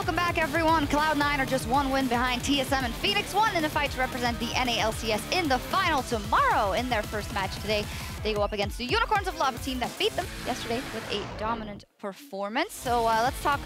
welcome back everyone. Cloud9 are just one win behind TSM and Phoenix, one in the fight to represent the NALCS in the final tomorrow. In their first match today, they go up against the Unicorns of Love, a team that beat them yesterday with a dominant performance. So let's talk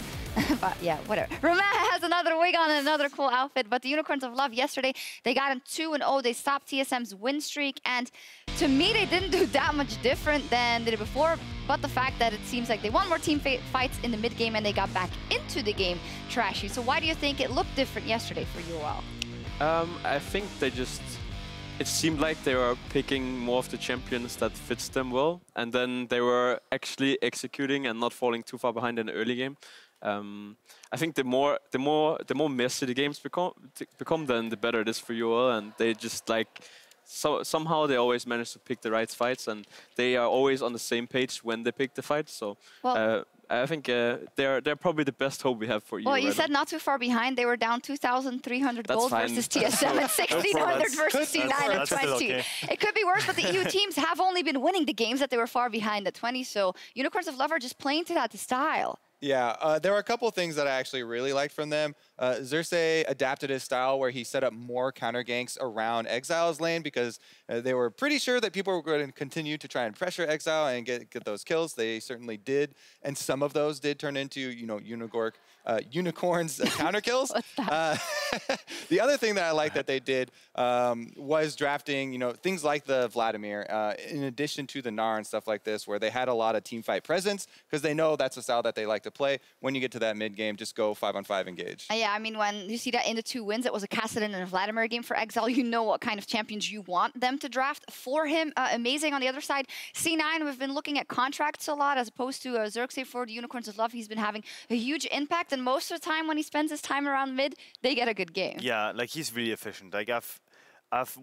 about, yeah, whatever. Romain has another wig on and another cool outfit, but the Unicorns of Love yesterday, they got in 2-0. They stopped TSM's win streak, and to me, they didn't do that much different than they did before, but the fact that it seems like they won more team fights in the mid-game and they got back into the game trashy. So why do you think it looked different yesterday for UOL? I think they just, it seemed like they were picking more of the champions that fits them well, and then they were actually executing and not falling too far behind in the early game. I think the more messy the games become, then the better it is for UOL, and they just like, somehow they always manage to pick the right fights, and they are always on the same page when they pick the fights. So well, I think they're probably the best hope we have for you. Well, you right said now. not too far behind. They were down 2,300 gold versus TSM and 1,600 versus C9 at 20. Okay. It could be worse, but the EU teams have only been winning the games that they were far behind at 20. So Unicorns of Love are just playing to that style. Yeah, there were a couple of things that I actually really liked from them. Xerxes adapted his style where he set up more counter ganks around Exile's lane because they were pretty sure that people were going to continue to try and pressure Exile and get those kills. They certainly did, and some of those did turn into, you know, Unicorns counter kills. The other thing that I liked that they did was drafting, you know, things like the Vladimir, in addition to the Gnar and stuff like this, where they had a lot of team fight presence because they know that's a style that they like to play. When you get to that mid game, just go 5-on-5 engage. Yeah, I mean, when you see that in the 2 wins, it was a Kassadin and a Vladimir game for Exile. You know what kind of champions you want them to draft for him. Amazing on the other side. C9, we've been looking at contracts a lot as opposed to Xerxes for the Unicorns of Love. He's been having a huge impact, and most of the time when he spends his time around mid, they get a good game. Yeah, like he's really efficient. Like I've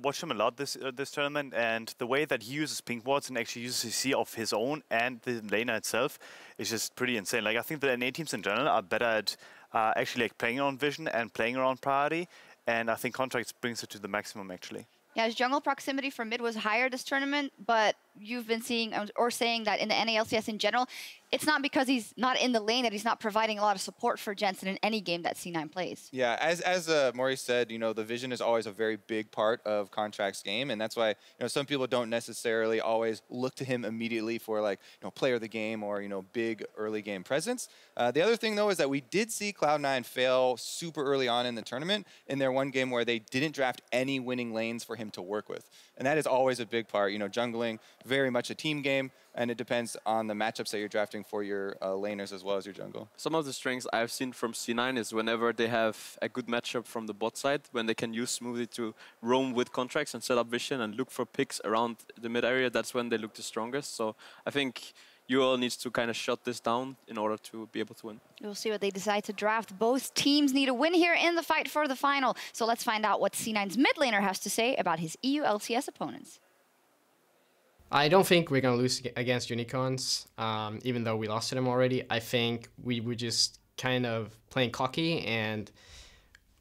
watched him a lot this tournament, and the way that he uses pink wards and actually uses CC of his own and the laner itself is just pretty insane. Like I think the NA teams in general are better at actually like playing around vision and playing around priority, and I think contracts brings it to the maximum actually. Yeah, his jungle proximity for mid was higher this tournament, but you've been seeing or saying that in the NALCS in general, it's not because he's not in the lane that he's not providing a lot of support for Jensen in any game that C9 plays. Yeah, as Maurice said, you know, the vision is always a very big part of Contract's game, and that's why, you know, some people don't necessarily always look to him immediately for, like, you know, player of the game or, you know, big early game presence. The other thing though is that we did see Cloud9 fail super early on in the tournament in their one game where they didn't draft any winning lanes for him to work with, and that is always a big part. You know, jungling, very much a team game, and it depends on the matchups that you're drafting for your laners as well as your jungle. Some of the strengths I've seen from C9 is whenever they have a good matchup from the bot side, when they can use Smoothie to roam with contracts and set up vision and look for picks around the mid area, that's when they look the strongest. So I think UOL needs to kind of shut this down in order to be able to win. We'll see what they decide to draft. Both teams need a win here in the fight for the final. So let's find out what C9's mid laner has to say about his EU LCS opponents. I don't think we're going to lose against Unicorns, even though we lost to them already. I think we were just kind of playing cocky, and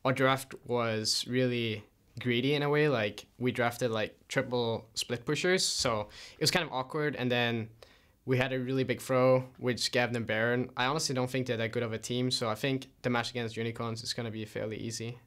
our draft was really greedy in a way. Like, we drafted like triple split pushers, so it was kind of awkward. And then we had a really big throw, which gave them Baron. I honestly don't think they're that good of a team, so I think the match against Unicorns is going to be fairly easy.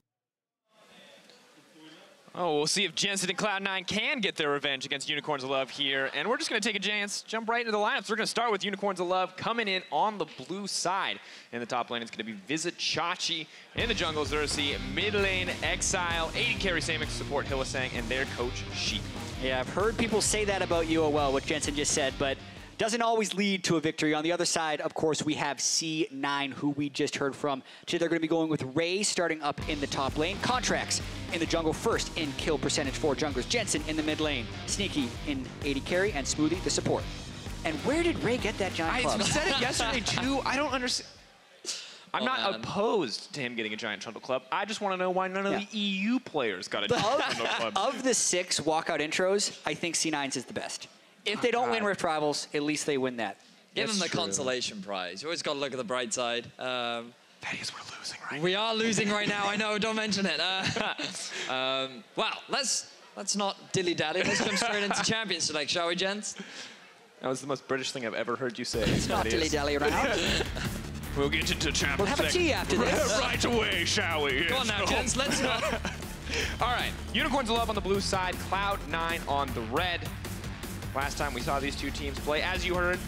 Oh, we'll see if Jensen and Cloud9 can get their revenge against Unicorns of Love here. And we're just going to take a chance, jump right into the lineups. We're going to start with Unicorns of Love coming in on the blue side. In the top lane, it's going to be Visit Chachi. In the jungle, Xerxes. Mid lane, Exile. AD carry Samix, support Hillisang, and their coach, Sheep. Yeah, I've heard people say that about UOL, what Jensen just said, but doesn't always lead to a victory. On the other side, of course, we have C9, who we just heard from. Today they're going to be going with Ray starting up in the top lane. Contracts in the jungle first in kill percentage for junglers. Jensen in the mid lane. Sneaky in AD carry, and Smoothie the support. And where did Ray get that giant club? We said it yesterday too. I don't understand. I'm not opposed to him getting a giant trundle club. I just want to know why none of the EU players got a giant trundle club. Of the 6 walkout intros, I think C9's is the best. If they don't win Rift Rivals, at least they win that. Give them the consolation prize. You always got to look at the bright side. That is, we're losing right We are losing right now. I know. Don't mention it. Well, let's not dilly-dally. Let's come straight into Champion Select, shall we, gents? That was the most British thing I've ever heard you say. It's not dilly-dally around. We'll get into champions. We'll have a tea after this. Right away, shall we? Go on now, gents. Let's go. All right, Unicorns of Love on the blue side, Cloud9 on the red. Last time we saw these two teams play, as you heard,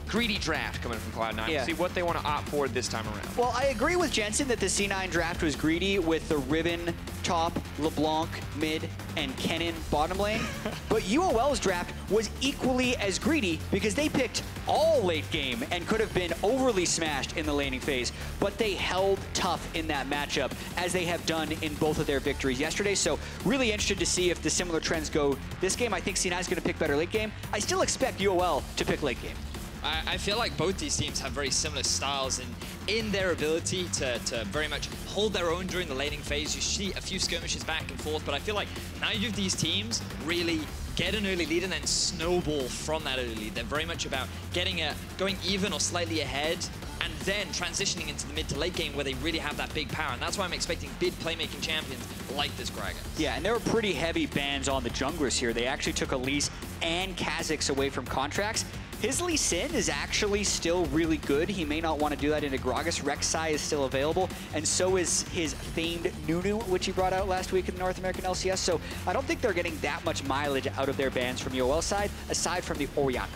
greedy draft coming from Cloud9. Yeah. We'll see what they want to opt for this time around. Well, I agree with Jensen that the C9 draft was greedy with the Riven top, LeBlanc mid, and Kennen bottom lane. But UOL's draft was equally as greedy because they picked all late game and could have been overly smashed in the laning phase. But they held tough in that matchup, as they have done in both of their victories yesterday. So really interested to see if the similar trends go this game. I think C9 is going to pick better late game. I still expect UOL to pick late game. I feel like both these teams have very similar styles in their ability to very much hold their own during the laning phase. You see a few skirmishes back and forth, but I feel like neither of these teams really get an early lead and then snowball from that early lead. They're very much about going even or slightly ahead and then transitioning into the mid to late game where they really have that big power. And that's why I'm expecting big playmaking champions like this Gragas. Yeah, and there were pretty heavy bans on the junglers here. They actually took Elise and Kha'Zix away from contracts. His Lee Sin is actually still really good. He may not want to do that into Gragas. Rek'Sai is still available, and so is his famed Nunu, which he brought out last week in the North American LCS. So I don't think they're getting that much mileage out of their bans from UOL side, aside from the Orianna.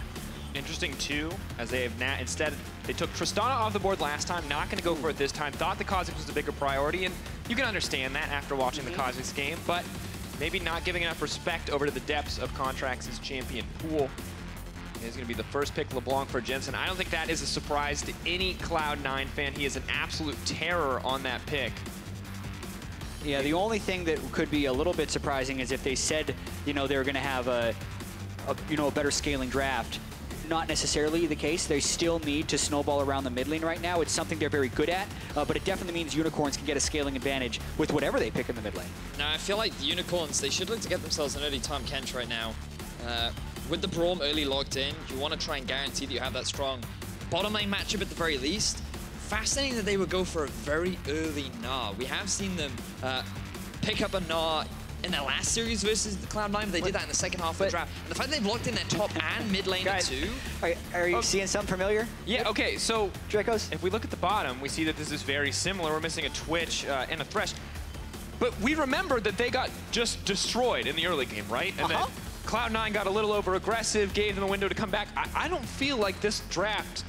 Interesting too, as they have now instead they took Tristana off the board last time, not going to go for it this time. Thought the Kha'Zix was the bigger priority, and you can understand that after watching the Kha'Zix game, but maybe not giving enough respect over to the depths of Contracts' champion pool. Is going to be the first pick, LeBlanc for Jensen. I don't think that is a surprise to any Cloud9 fan. He is an absolute terror on that pick. Yeah, the only thing that could be a little bit surprising is if they said, you know, they were going to have a better scaling draft. Not necessarily the case. They still need to snowball around the mid lane right now. It's something they're very good at, but it definitely means Unicorns can get a scaling advantage with whatever they pick in the mid lane. Now, I feel like the Unicorns, they should look to get themselves an early Tahm Kench right now. With the Braum early logged in, you want to try and guarantee that you have that strong bottom lane matchup at the very least. Fascinating that they would go for a very early Gnar. We have seen them pick up a Gnar in their last series versus the Cloud9, but they did that in the second half of the draft. And the fact that they've locked in their top and mid laner too. Are you seeing something familiar? Yeah, okay, so Dracos? If we look at the bottom, we see that this is very similar. We're missing a Twitch and a Thresh. But we remember that they got just destroyed in the early game, right? And then Cloud9 got a little over-aggressive, gave them a window to come back. I don't feel like this draft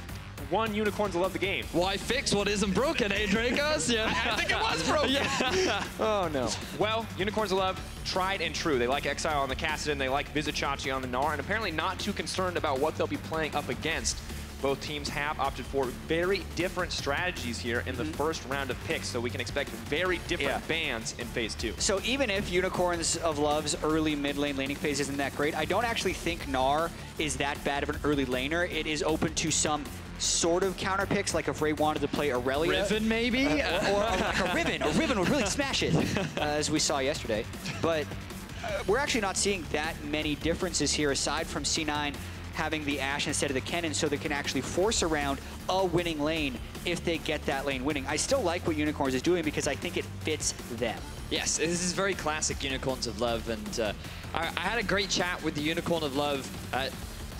won Unicorns of Love the game. Why fix what isn't broken, eh, Dracos? Yeah. I think it was broken. Yeah. Oh, no. Well, Unicorns of Love, tried and true. They like Exile on the Kassadin, they like Vizicsacsi on the Gnar, and apparently not too concerned about what they'll be playing up against. Both teams have opted for very different strategies here in the first round of picks, so we can expect very different bans in Phase 2. So even if Unicorns of Love's early mid lane laning phase isn't that great, I don't actually think Gnar is that bad of an early laner. It is open to some sort of counter picks, like if Ray wanted to play Aurelia. Riven, maybe? Or like a Riven. A Riven would really smash it, as we saw yesterday. But we're actually not seeing that many differences here, aside from C9 having the Ashe instead of the Kennen, so they can actually force around a winning lane if they get that lane winning. I still like what Unicorns is doing because I think it fits them. Yes, this is very classic Unicorns of Love, and I had a great chat with the Unicorn of Love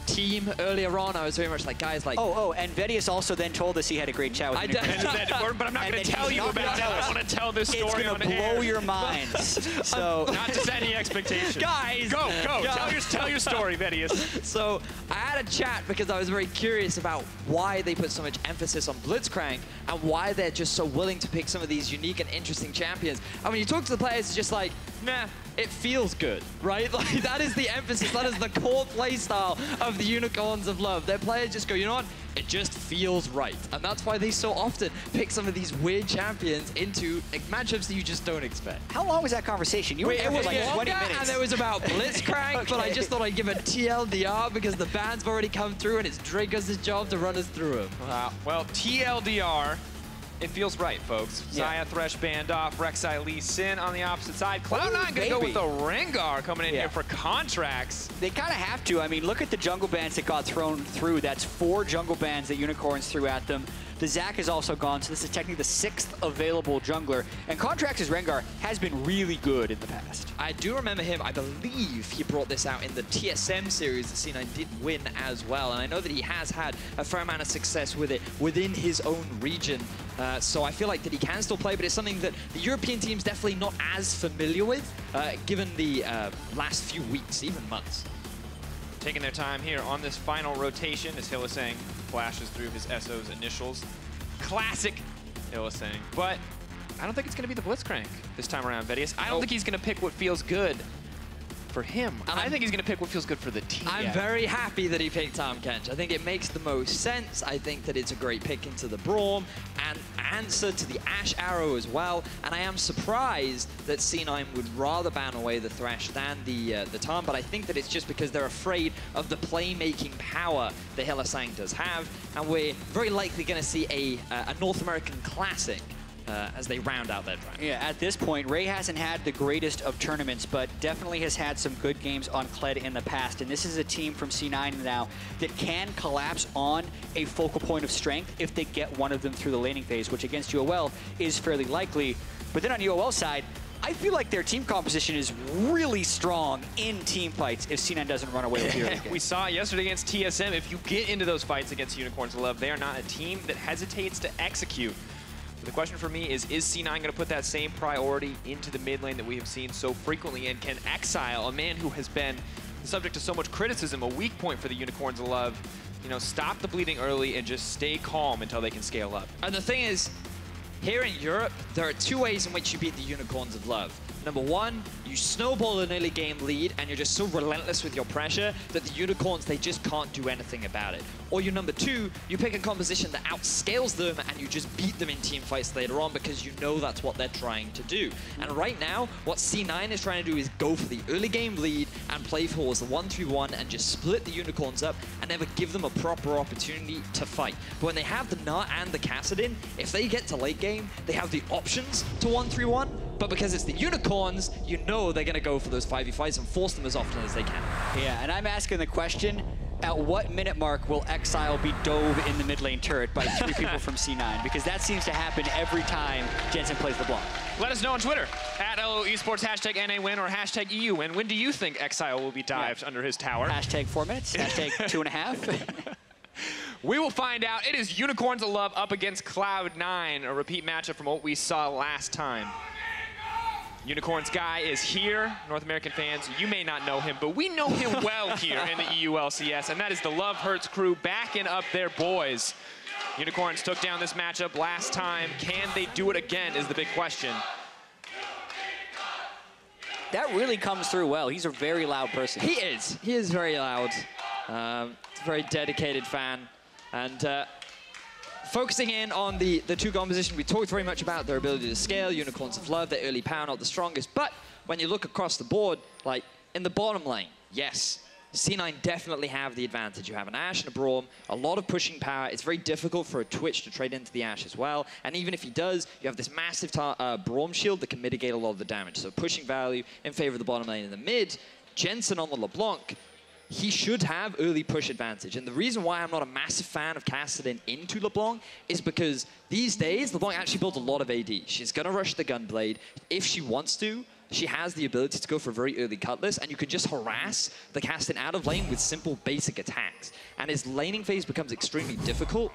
team earlier on. I was very much like, guys, like... Oh, and Vedius also then told us he had a great chat with Unicorns. But I'm not going to tell you about it. I want to tell this story on air. It's going to blow your minds. So not to set any expectations. Guys! Go! Tell your story, Vedius. So I had a chat because I was very curious about why they put so much emphasis on Blitzcrank and why they're just so willing to pick some of these unique and interesting champions. And when you talk to the players, it's just like, nah, it feels good, right? Like, that is the emphasis, that is the core play style of the Unicorns of Love. Their players just go, you know what? It just feels right. And that's why they so often pick some of these weird champions into matchups that you just don't expect. how long was that conversation? You were there for like 20 minutes. And it was about Blitzcrank, but I just thought I'd give a TLDR because the ban's have already come through and it's Dracos' job to run us through them. Wow. Well, TLDR, it feels right, folks. Xayah Thresh banned off, Rek'Sai Lee Sin on the opposite side. Cloud9 gonna go with the Rengar coming in here for Contracts. They kind of have to. I mean, look at the jungle bans that got thrown through. That's 4 jungle bans that Unicorns threw at them. The Zac is also gone, so this is technically the 6th available jungler. And Contrax's Rengar has been really good in the past. I do remember him. I believe he brought this out in the TSM series that C9 did win as well. And I know that he has had a fair amount of success with it within his own region. So I feel like that he can still play, but it's something that the European team's definitely not as familiar with, given the last few weeks, even months. Taking their time here on this final rotation as Hylissang flashes through his SO's initials. Classic Hylissang, but I don't think it's going to be the Blitzcrank this time around, Vedius. I don't think he's going to pick what feels good for him. I think he's going to pick what feels good for the team. I'm very happy that he picked Tahm Kench. I think it makes the most sense. I think that it's a great pick into the Braum and answer to the Ash Arrow as well. And I am surprised that C9 would rather ban away the Thresh than the Tahm, but I think that it's just because they're afraid of the playmaking power that Hylissang does have. And we're very likely going to see a North American Classic as they round out their draft. Yeah, at this point, Ray hasn't had the greatest of tournaments, but definitely has had some good games on Kled in the past. And this is a team from C9 now that can collapse on a focal point of strength if they get one of them through the laning phase, which against UOL is fairly likely. But then on UOL's side, I feel like their team composition is really strong in team fights if C9 doesn't run away with the early game. We saw it yesterday against TSM. If you get into those fights against Unicorns of Love, they are not a team that hesitates to execute. The question for me is C9 going to put that same priority into the mid lane that we have seen so frequently, and can Exile, a man who has been the subject to so much criticism, a weak point for the Unicorns of Love, you know, stop the bleeding early and just stay calm until they can scale up? And the thing is, here in Europe, there are 2 ways in which you beat the Unicorns of Love. Number 1, you snowball an early game lead and you're just so relentless with your pressure that the Unicorns, they just can't do anything about it. Or you're number 2, you pick a composition that outscales them and you just beat them in team fights later on because you know that's what they're trying to do. And right now, what C9 is trying to do is go for the early game lead and play for the 1-3-1 and just split the Unicorns up and never give them a proper opportunity to fight. But when they have the Nut and the Kassadin, if they get to late game, they have the options to 1-3-1, but because it's the Unicorns, you know they're going to go for those 5v5s and force them as often as they can. Yeah, and I'm asking the question, at what minute mark will Exile be dove in the mid lane turret by 3 people from C9? Because that seems to happen every time Jensen plays the block. Let us know on Twitter, at LO Esports, hashtag NAWin or hashtag EU win. When do you think Exile will be dived under his tower? Hashtag 4 minutes, hashtag 2.5. We will find out. It is Unicorns of Love up against Cloud9, a repeat matchup from what we saw last time. Unicorns guy is here. North American fans, you may not know him, but we know him well here in the EULCS, and that is the Love Hurts crew backing up their boys. Unicorns took down this matchup last time. Can they do it again is the big question. That really comes through well. He's a very loud person. He is. He is very loud. Very dedicated fan. And focusing in on the 2 composition, we talked very much about their ability to scale. Unicorns of Love, their early power, not the strongest. But when you look across the board, like in the bottom lane, yes, C9 definitely have the advantage. You have an Ashe and a Braum, a lot of pushing power. It's very difficult for a Twitch to trade into the Ashe as well. And even if he does, you have this massive Braum shield that can mitigate a lot of the damage. So pushing value in favor of the bottom lane. In the mid, Jensen on the LeBlanc, he should have early push advantage. And the reason why I'm not a massive fan of Kassadin into LeBlanc is because these days, LeBlanc actually builds a lot of AD. She's going to rush the Gunblade. If she wants to, she has the ability to go for a very early Cutlass, and you can just harass the Kassadin out of lane with simple basic attacks. And his laning phase becomes extremely difficult,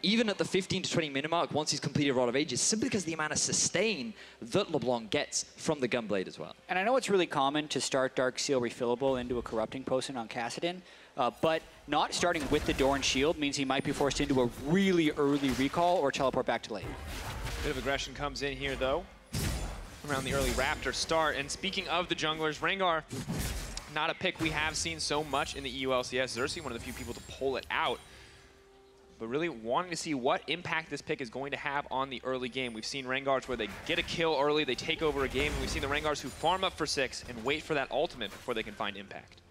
even at the 15 to 20 minute mark, once he's completed Rod of Ages, simply because of the amount of sustain that LeBlanc gets from the Gunblade as well. And I know it's really common to start Dark Seal refillable into a Corrupting Potion on Kassadin, but not starting with the Doran Shield means he might be forced into a really early recall or teleport back to lane. Bit of aggression comes in here, though, around the early Raptor start. And speaking of the junglers, Rengar, not a pick we have seen so much in the EULCS. Xerxes, one of the few people to pull it out. But really wanting to see what impact this pick is going to have on the early game. We've seen Rengars where they get a kill early, they take over a game, and we've seen the Rengars who farm up for 6 and wait for that ultimate before they can find impact.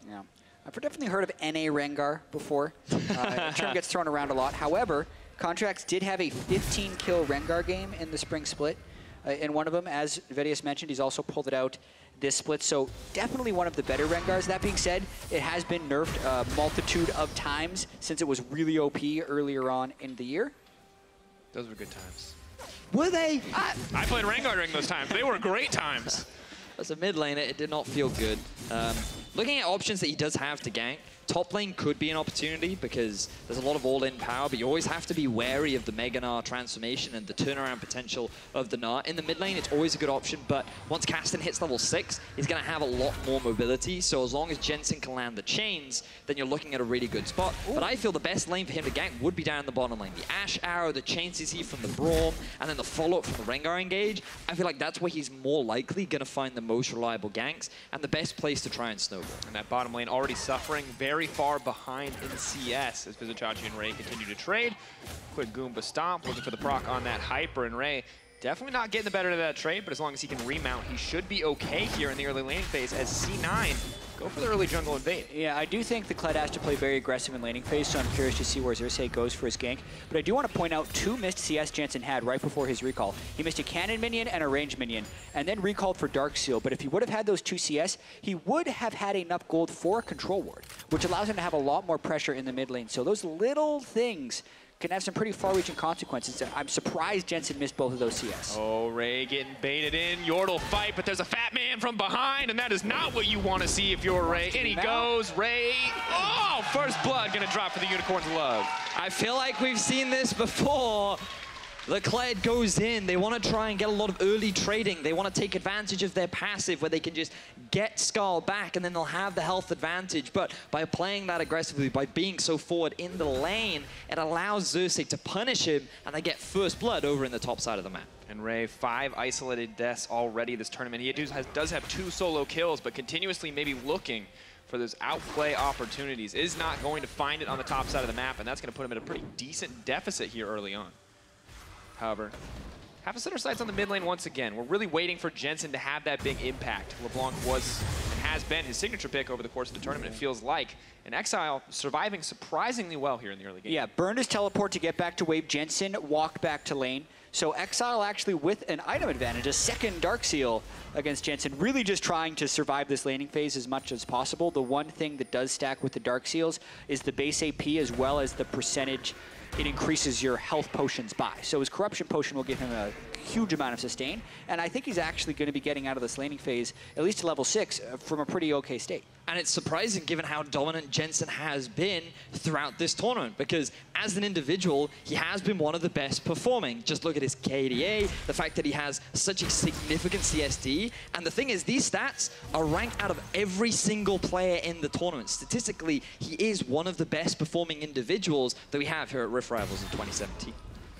Yeah, I've definitely heard of NA Rengar before. The term gets thrown around a lot. However, Contracts did have a 15-kill Rengar game in the spring split. in one of them. As Vedius mentioned, he's also pulled it out this split, so definitely one of the better Rengars. That being said, it has been nerfed a multitude of times since it was really OP earlier on in the year. Those were good times. Were they? I played Rengar during those times. They were great times. As a mid laner, it did not feel good. Looking at options that he does have to gank, top lane could be an opportunity because there's a lot of all-in power, but you always have to be wary of the Mega Gnar transformation and the turnaround potential of the Gnar. In the mid lane, it's always a good option, but once Caston hits level 6, he's going to have a lot more mobility, so as long as Jensen can land the chains, then you're looking at a really good spot. Ooh. But I feel the best lane for him to gank would be down in the bottom lane. The Ashe Arrow, the chains you see from the Braum, and then the follow-up from the Rengar engage, I feel like that's where he's more likely going to find the most reliable ganks and the best place to try and snowball. And that bottom lane already suffering very far behind in CS as Vizichachi and Ray continue to trade. Quick Goomba stomp, looking for the proc on that Hyper, and Ray definitely not getting the better of that trade, but as long as he can remount, he should be okay here in the early laning phase as C9 go for the early jungle invade. Yeah, I do think the Kled has to play very aggressive in laning phase, so I'm curious to see where Xerxes goes for his gank. But I do want to point out 2 missed CS Jensen had right before his recall. He missed a cannon minion and a range minion, and then recalled for Dark Seal. But if he would have had those 2 CS, he would have had enough gold for a control ward, which allows him to have a lot more pressure in the mid lane. So those little things can have some pretty far-reaching consequences. I'm surprised Jensen missed both of those CS. Oh, Ray getting baited in. Yordle fight, but there's a fat man from behind, and that is not what you want to see if you're Ray. And he goes, Ray. Oh, first blood gonna drop for the Unicorns of Love. I feel like we've seen this before. The Kled goes in, they want to try and get a lot of early trading. They want to take advantage of their passive where they can just get Skull back and then they'll have the health advantage. But by playing that aggressively, by being so forward in the lane, it allows Xerxes to punish him and they get first blood over in the top side of the map. And Ray, 5 isolated deaths already this tournament. He does have 2 solo kills, but continuously maybe looking for those outplay opportunities. Is not going to find it on the top side of the map, and that's going to put him at a pretty decent deficit here early on. However, have to set our sights on the mid lane once again. We're really waiting for Jensen to have that big impact. LeBlanc was and has been his signature pick over the course of the tournament, it feels like. And Exile surviving surprisingly well here in the early game. Yeah, burned his teleport to get back to wave. Jensen walked back to lane. So Exile actually with an item advantage, a second Dark Seal against Jensen, really just trying to survive this laning phase as much as possible. The one thing that does stack with the Dark Seals is the base AP as well as the percentage it increases your health potions by. So his Corruption Potion will give him a huge amount of sustain, and I think he's actually going to be getting out of this laning phase, at least to level 6, from a pretty okay state. And it's surprising given how dominant Jensen has been throughout this tournament, because as an individual, he has been one of the best performing. Just look at his KDA, the fact that he has such a significant CSD, and the thing is, these stats are ranked out of every single player in the tournament. Statistically, he is one of the best performing individuals that we have here at Rift Rivals in 2017.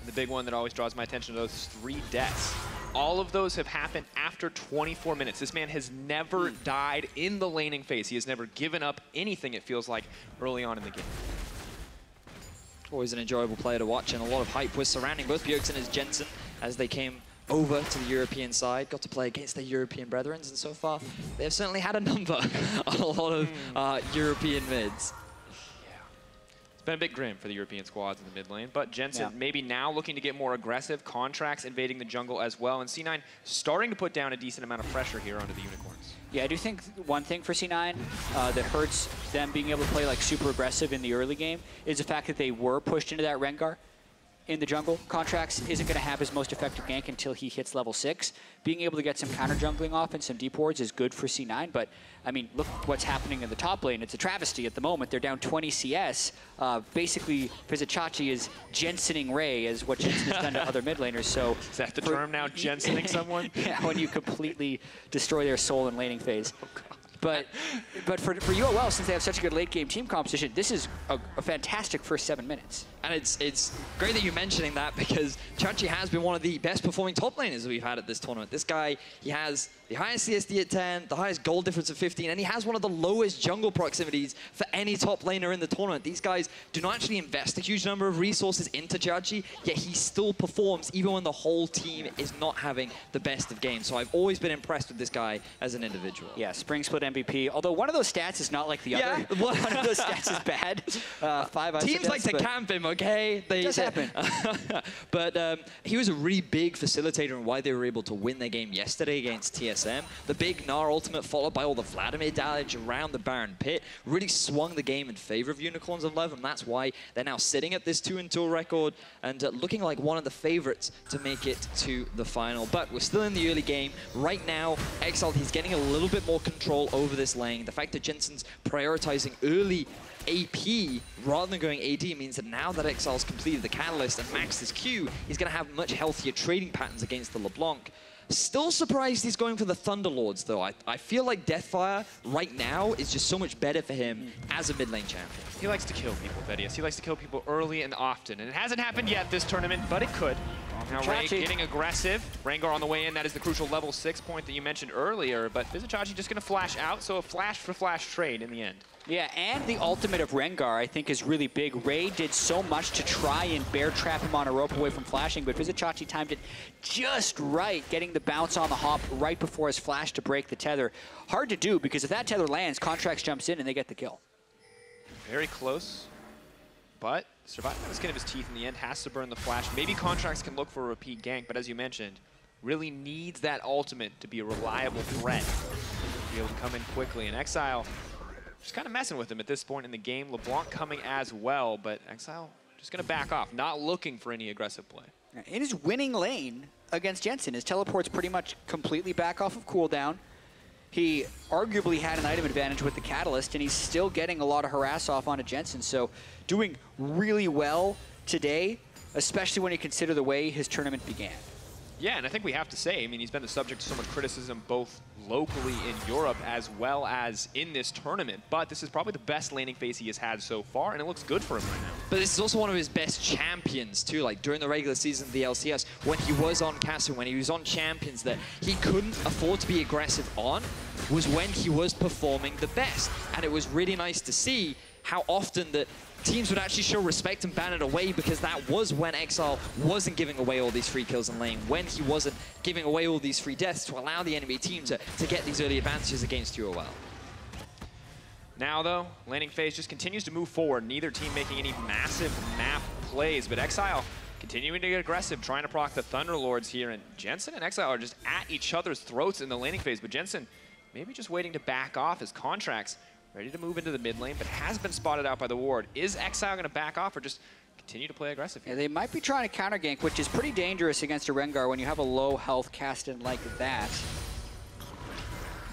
The big one that always draws my attention to those 3 deaths. All of those have happened after 24 minutes. This man has never died in the laning phase. He has never given up anything, it feels like, early on in the game. Always an enjoyable player to watch, and a lot of hype was surrounding both Bjergsen and Jensen as they came over to the European side, got to play against their European brethren, and so far they have certainly had a number on a lot of European mids. Been a bit grim for the European squads in the mid lane, but Jensen maybe now looking to get more aggressive, contracts invading the jungle as well, and C9 starting to put down a decent amount of pressure here onto the Unicorns. Yeah, I do think one thing for C9 that hurts them being able to play like super aggressive in the early game is the fact that they were pushed into that Rengar in the jungle. Contracts isn't going to have his most effective gank until he hits level 6. Being able to get some counter jungling off and some deep wards is good for C9, but I mean, look what's happening in the top lane. It's a travesty at the moment. They're down 20 CS. Basically, Vizichachi is Jensening Ray, as what Jensen has done to other mid laners. So is that the term now, Jensening someone? Yeah, when you completely destroy their soul in laning phase. But for UOL, since they have such a good late game team composition, this is a fantastic first 7 minutes. And it's great that you're mentioning that, because Chachi has been one of the best performing top laners that we've had at this tournament. This guy, he has the highest CSD at 10, the highest gold difference of 15, and he has one of the lowest jungle proximities for any top laner in the tournament. These guys do not actually invest a huge number of resources into Chachi, yet he still performs even when the whole team is not having the best of games. So I've always been impressed with this guy as an individual. Yeah, Spring Split MVP. Although one of those stats is not like the other. One of those stats is bad. 5 Teams like to camp him, okay? It does happen. But he was a really big facilitator in why they were able to win their game yesterday against TSM. The big Gnar ultimate followed by all the Vladimir damage around the Baron Pit really swung the game in favor of Unicorns of Love, and that's why they're now sitting at this 2-2 record and looking like one of the favorites to make it to the final. But we're still in the early game. Right now, Exiled, he's getting a little bit more control over this lane. The fact that Jensen's prioritizing early AP rather than going AD means that now that Exile's completed the Catalyst and maxed his Q, he's going to have much healthier trading patterns against the LeBlanc. Still surprised he's going for the Thunderlords, though. I feel like Deathfire right now is just so much better for him as a mid lane champion. He likes to kill people, Vedius. He likes to kill people early and often. And it hasn't happened yet this tournament, but it could. Now Ray getting aggressive. Rengar on the way in. That is the crucial level 6 point that you mentioned earlier. But Vizicachi just going to flash out, so a flash-for-flash trade in the end. Yeah, and the ultimate of Rengar, I think, is really big. Ray did so much to try and bear trap him on a rope away from flashing, but Vizicachi timed it just right, getting the bounce on the hop right before his flash to break the tether. Hard to do, because if that tether lands, Contracts jumps in and they get the kill. Very close, but surviving the skin of his teeth in the end, has to burn the flash. Maybe Contracts can look for a repeat gank, but as you mentioned, really needs that ultimate to be a reliable threat. To be able to come in quickly, and Exile just kind of messing with him at this point in the game. LeBlanc coming as well, but Exile just going to back off, not looking for any aggressive play. In his winning lane against Jensen, his teleport's pretty much completely back off of cooldown. He arguably had an item advantage with the Catalyst, and he's still getting a lot of harass off onto Jensen. So doing really well today, especially when you consider the way his tournament began. Yeah, and I think we have to say, I mean, he's been the subject of so much criticism both locally in Europe as well as in this tournament. But this is probably the best laning phase he has had so far, and it looks good for him right now. But this is also one of his best champions, too. Like, during the regular season of the LCS, when he was on Castle, when he was on champions that he couldn't afford to be aggressive on, was when he was performing the best. And it was really nice to see how often that teams would actually show respect and ban it away, because that was when Exile wasn't giving away all these free kills in lane, when he wasn't giving away all these free deaths to allow the enemy team to get these early advantages against UOL. Now, though, laning phase just continues to move forward. Neither team making any massive map plays, but Exile continuing to get aggressive, trying to proc the Thunderlords here, and Jensen and Exile are just at each other's throats in the laning phase, but Jensen maybe just waiting to back off his Contracts. Ready to move into the mid lane, but has been spotted out by the ward. Is Exile going to back off or just continue to play aggressive here? Yeah, they might be trying to counter gank, which is pretty dangerous against a Rengar when you have a low health cast in like that.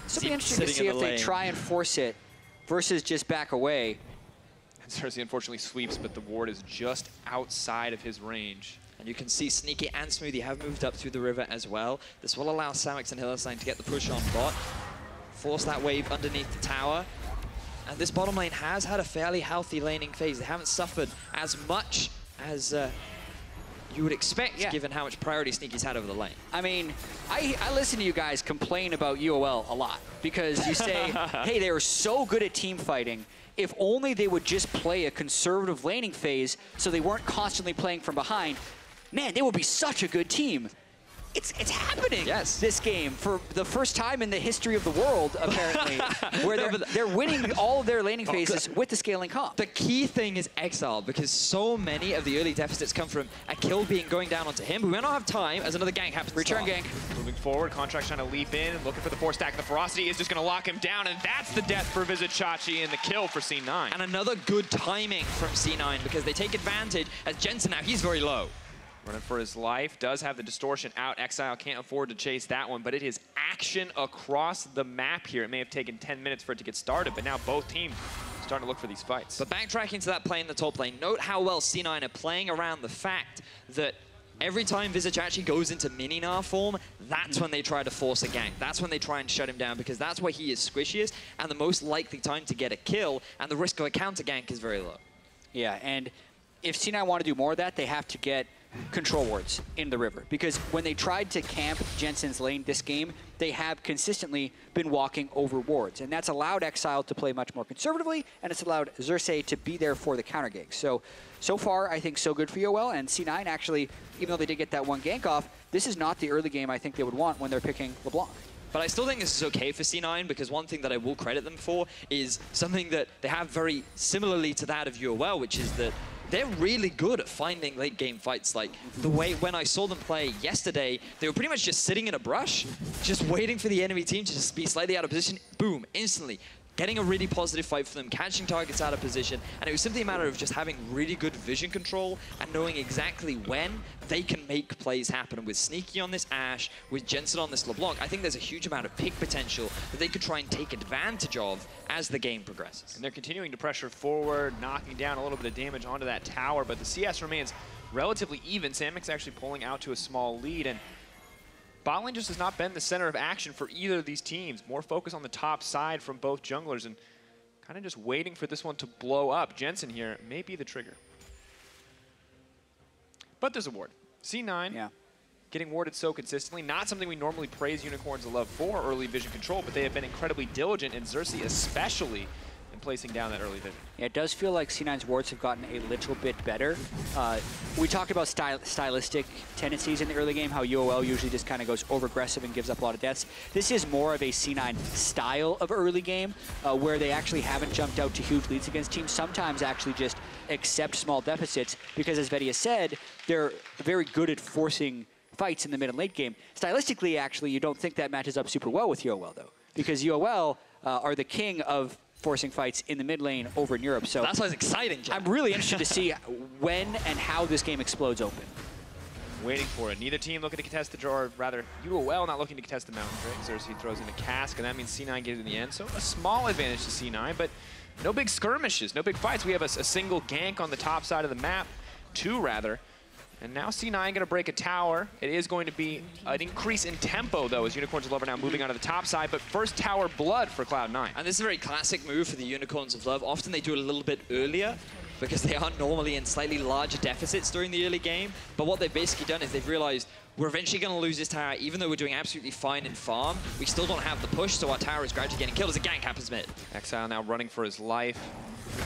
This will be interesting to see if they try and force it versus just back away. And Cersei unfortunately sweeps, but the ward is just outside of his range. And you can see Sneaky and Smoothie have moved up through the river as well. This will allow Samix and Hillerstein to get the push on bot, force that wave underneath the tower. And this bottom lane has had a fairly healthy laning phase. They haven't suffered as much as you would expect, given how much priority Sneaky's had over the lane. I mean, I listen to you guys complain about UOL a lot, because you say, hey, they were so good at team fighting. If only they would just play a conservative laning phase so they weren't constantly playing from behind, man, they would be such a good team. It's happening this game for the first time in the history of the world, apparently, where they're winning all of their laning phases with the scaling comp. The key thing is Exile, because so many of the early deficits come from a kill going down onto him, but we may not have time as another gank happens. Return gank. Moving forward, Contract's trying to leap in, looking for the 4-stack. The Ferocity is just going to lock him down, and that's the death for Vizicachi and the kill for C9. And another good timing from C9, because they take advantage as Jensen now, he's very low. Running for his life, does have the distortion out. Exile can't afford to chase that one, but it is action across the map here. It may have taken 10 minutes for it to get started, but now both teams starting to look for these fights. But backtracking to that play in the top lane, note how well C9 are playing around the fact that every time Vizicachi goes into mini-Gnar form, that's when they try to force a gank. That's when they try and shut him down, because that's where he is squishiest and the most likely time to get a kill, and the risk of a counter gank is very low. Yeah, and if C9 want to do more of that, they have to get control wards in the river, because when they tried to camp Jensen's lane this game, they have consistently been walking over wards, and that's allowed Exile to play much more conservatively, and it's allowed Xerxes to be there for the counter gank. So far, I think so good for UOL, and C9 actually, even though they did get that one gank off, this is not the early game I think they would want when they're picking LeBlanc. But I still think this is okay for C9, because one thing that I will credit them for is something that they have very similarly to that of UOL, which is that they're really good at finding late game fights. Like the way when I saw them play yesterday, they were pretty much just sitting in a brush, just waiting for the enemy team to just be slightly out of position. Boom, instantly. Getting a really positive fight for them, catching targets out of position, and it was simply a matter of just having really good vision control and knowing exactly when they can make plays happen. And with Sneaky on this Ashe, with Jensen on this LeBlanc, I think there's a huge amount of pick potential that they could try and take advantage of as the game progresses. And they're continuing to pressure forward, knocking down a little bit of damage onto that tower, but the CS remains relatively even. Samic's actually pulling out to a small lead, and bot lane just has not been the center of action for either of these teams. More focus on the top side from both junglers and kind of just waiting for this one to blow up. Jensen here may be the trigger. But there's a ward. C9 getting warded so consistently. Not something we normally praise Unicorns of Love for, early vision control, but they have been incredibly diligent, and Xerxes especially, in placing down that early vision. Yeah, it does feel like C9's wards have gotten a little bit better. We talked about stylistic tendencies in the early game, how UOL usually just kind of goes over-aggressive and gives up a lot of deaths. This is more of a C9 style of early game, where they actually haven't jumped out to huge leads against teams, sometimes actually just accept small deficits, because as Vedia said, they're very good at forcing fights in the mid and late game. Stylistically, actually, you don't think that matches up super well with UOL, though, because UOL are the king of forcing fights in the mid lane over in Europe. So that's why it's exciting, Jack. I'm really interested to see when and how this game explodes open. Waiting for it. Neither team looking to contest the draw, or rather UOL not looking to contest the mountain. Right? Xerxes throws in a cask, and that means C9 gets it in the end. So a small advantage to C9, but no big skirmishes, no big fights. We have a single gank on the top side of the map, two rather. And now C9 going to break a tower. It is going to be an increase in tempo, though, as Unicorns of Love are now moving onto the top side. But first tower blood for Cloud9. And this is a very classic move for the Unicorns of Love. Often they do it a little bit earlier, because they are normally in slightly larger deficits during the early game. But what they've basically done is they've realized we're eventually going to lose this tower, even though we're doing absolutely fine in farm. We still don't have the push, so our tower is gradually getting killed as a gank happens mid. Exile now running for his life.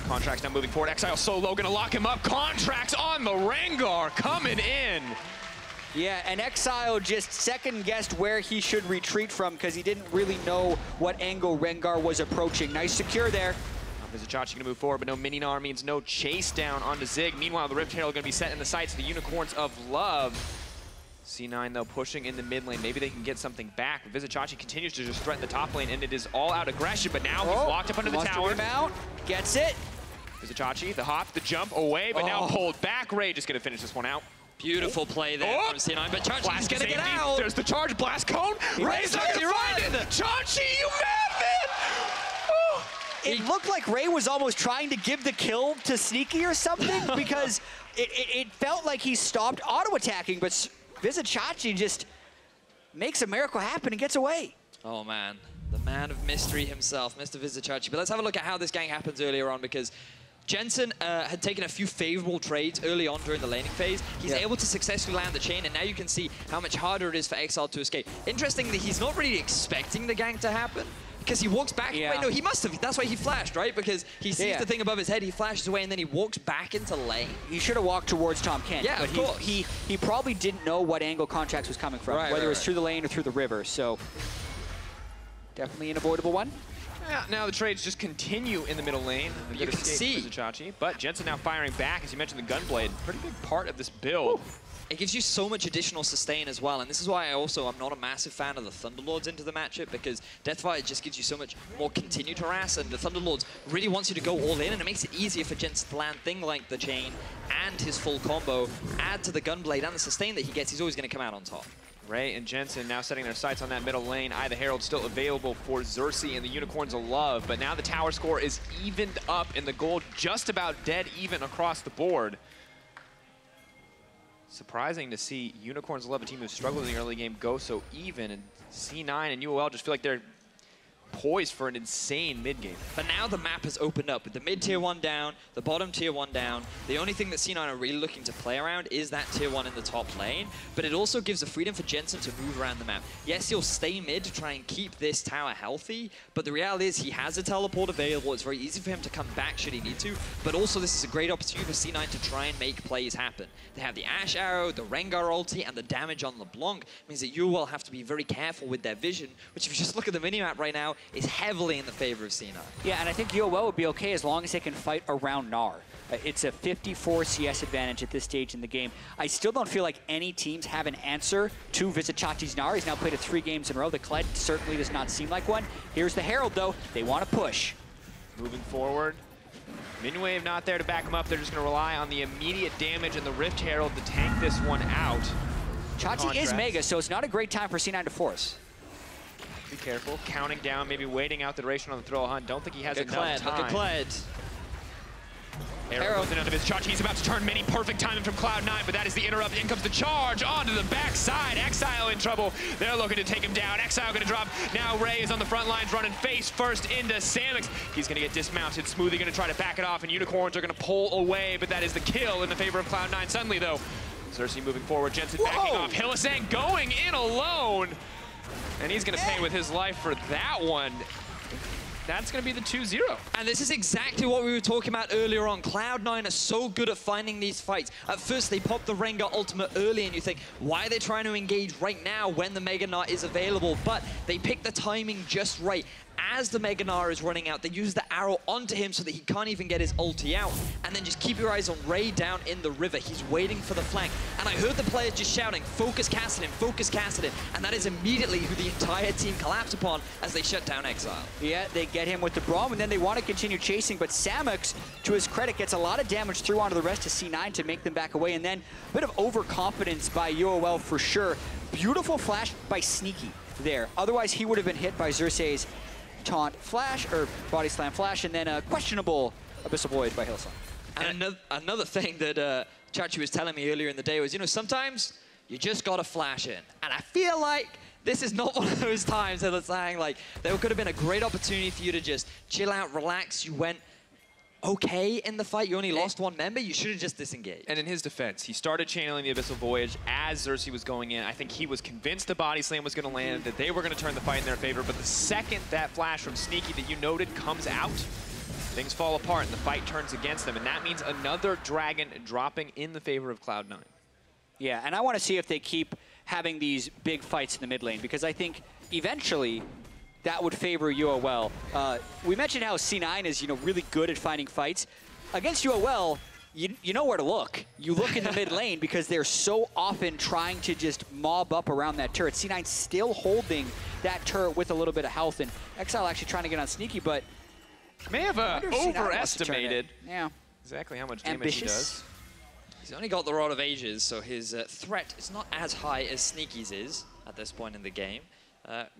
Contract's now moving forward. Exile solo, gonna lock him up. Contract's on the Rengar, coming in. Yeah, and Exile just second-guessed where he should retreat from, because he didn't really know what angle Rengar was approaching. Nice secure there. Vizichachi gonna move forward, but no Mininar means no chase down onto Zig. Meanwhile, the Rift Herald gonna be set in the sights of the Unicorns of Love. C9, though, pushing in the mid lane. Maybe they can get something back. Vizichachi continues to just threaten the top lane, and it is all-out aggression, but now he's locked up under the tower. Out, gets it. Vizichachi, the hop, the jump away, but now pulled back. Ray just gonna finish this one out. Beautiful play there from C9, but Chachi's gonna get out. There's the charge, blast cone. Ray's not gonna find it. Chachi, you madman! It looked like Ray was almost trying to give the kill to Sneaky or something, because it felt like he stopped auto-attacking, but Vizichachi just makes a miracle happen and gets away. Oh man, the man of mystery himself, Mr. Vizichachi. But let's have a look at how this gank happens earlier on, because Jensen had taken a few favorable trades early on during the laning phase. He's able to successfully land the chain, and now you can see how much harder it is for Exile to escape. Interestingly, he's not really expecting the gank to happen, because he walks back. Wait, no, he must have. That's why he flashed, right? Because he sees the thing above his head, he flashes away, and then he walks back into lane. He should have walked towards Tom Kent. Yeah, but of course. He probably didn't know what angle Contracts was coming from, whether it was through the lane or through the river. So definitely an avoidable one. Yeah, now the trades just continue in the middle lane. You can see Vizichachi, but Jensen now firing back, as you mentioned, the Gunblade. Pretty big part of this build. It gives you so much additional sustain as well, and this is why I'm not a massive fan of the Thunderlords into the matchup, because Deathfire just gives you so much more continued harass, and the Thunderlords really wants you to go all in, and it makes it easier for Jensen to land things like the chain and his full combo. Add to the Gunblade and the sustain that he gets, he's always going to come out on top. Ray and Jensen now setting their sights on that middle lane. The Herald still available for Xerxes and the Unicorns of Love, but now the tower score is evened up, and the gold just about dead even across the board. Surprising to see Unicorns of Love, a team who struggled in the early game, go so even, and C9 and UOL just feel like they're poised for an insane mid game. But now the map has opened up with the mid tier 1 down, the bottom tier 1 down. The only thing that C9 are really looking to play around is that tier 1 in the top lane, but it also gives the freedom for Jensen to move around the map. Yes, he'll stay mid to try and keep this tower healthy, but the reality is he has a teleport available. It's very easy for him to come back should he need to, but also this is a great opportunity for C9 to try and make plays happen. They have the Ashe Arrow, the Rengar ulti, and the damage on LeBlanc. It means that UOL have to be very careful with their vision, which if you just look at the minimap right now, is heavily in the favor of C9. Yeah, and I think UOL would be okay as long as they can fight around Gnar. It's a 54 CS advantage at this stage in the game. I still don't feel like any teams have an answer to Visit Chachi's Gnar. He's now played it 3 games in a row. The Kled certainly does not seem like one. Here's the Herald, though. They want to push. Moving forward. Minion Wave not there to back him up. They're just going to rely on the immediate damage and the Rift Herald to tank this one out. Chachi is Mega, so it's not a great time for C9 to force. Be careful. Counting down, maybe waiting out the duration on the throw hunt. Don't think he has enough time. Look at Kled. Arrow goes in under his charge. He's about to turn many. Perfect timing from Cloud9, but that is the interrupt. In comes the charge onto the backside. Exile in trouble. They're looking to take him down. Exile going to drop. Now Ray is on the front lines running face first into Samix. He's going to get dismounted. Smoothie going to try to back it off, and Unicorns are going to pull away, but that is the kill in the favor of Cloud9. Suddenly, though, Xerxes moving forward. Jensen backing off. Hylissang going in alone, and he's going to pay with his life for that one. That's going to be the 2-0. And this is exactly what we were talking about earlier on. Cloud9 are so good at finding these fights. At first, they pop the Rengar ultimate early, and you think, why are they trying to engage right now when the Mega Gnar is available? But they pick the timing just right. As the Mega Gnar is running out, they use the arrow onto him so that he can't even get his ulti out. And then just keep your eyes on Ray down in the river. He's waiting for the flank. And I heard the players just shouting, focus Kassadin, focus Kassadin. And that is immediately who the entire team collapsed upon as they shut down Exile. Yeah, they get him with the Braum, and then they want to continue chasing, but Samux, to his credit, gets a lot of damage through onto the rest of C9 to make them back away, and then a bit of overconfidence by UOL for sure. Beautiful flash by Sneaky there. Otherwise, he would have been hit by Xerxes' taunt flash, or body slam flash, and then a questionable Abyssal Voyage by Hillsong. And another thing that Chachi was telling me earlier in the day was, you know, sometimes you just got to flash in. And I feel like this is not one of those times that it's saying, like, there could have been a great opportunity for you to just chill out, relax. You went okay in the fight. You only lost one member. You should have just disengaged. And in his defense, he started channeling the Abyssal Voyage as Xerxes was going in. I think he was convinced the body slam was going to land, that they were going to turn the fight in their favor. But the second that flash from Sneaky that you noted comes out, things fall apart and the fight turns against them. And that means another dragon dropping in the favor of Cloud9. Yeah, and I want to see if they keep having these big fights in the mid lane, because I think eventually that would favor UOL. We mentioned how C9 is, really good at finding fights. Against UOL, you know where to look. You look in the mid lane because they're so often trying to just mob up around that turret. C9 still holding that turret with a little bit of health, and Exile actually trying to get on Sneaky, but may have overestimated exactly how much damage he does. He's only got the Rod of Ages, so his threat is not as high as Sneaky's is at this point in the game.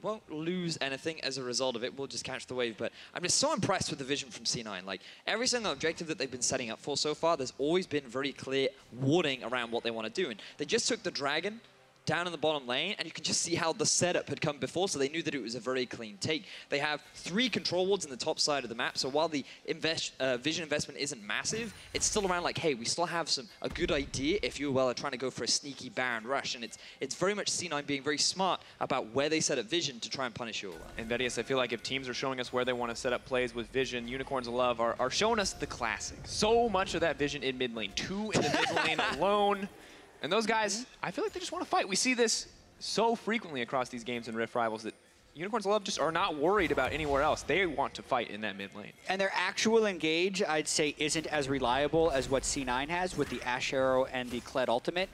Won't lose anything as a result of it. We'll just catch the wave. But I'm just so impressed with the vision from C9. Like, every single objective that they've been setting up for so far, there's always been very clear wording around what they want to do. And they just took the dragon down in the bottom lane, and you can just see how the setup had come before, so they knew that it was a very clean take. They have 3 control wards in the top side of the map, so while the vision investment isn't massive, it's still around like, hey, we still have a good idea if UOL are trying to go for a sneaky Baron rush, and it's very much C9 being very smart about where they set up vision to try and punish UOL. And Vedius, I feel like if teams are showing us where they want to set up plays with vision, Unicorns of Love are showing us the classic. So much of that vision in mid lane, 2 in the mid lane alone. And those guys, I feel like they just want to fight. We see this so frequently across these games in Rift Rivals that Unicorns of Love just are not worried about anywhere else. They want to fight in that mid lane. And their actual engage, I'd say, isn't as reliable as what C9 has with the Ashe Arrow and the Kled ultimate.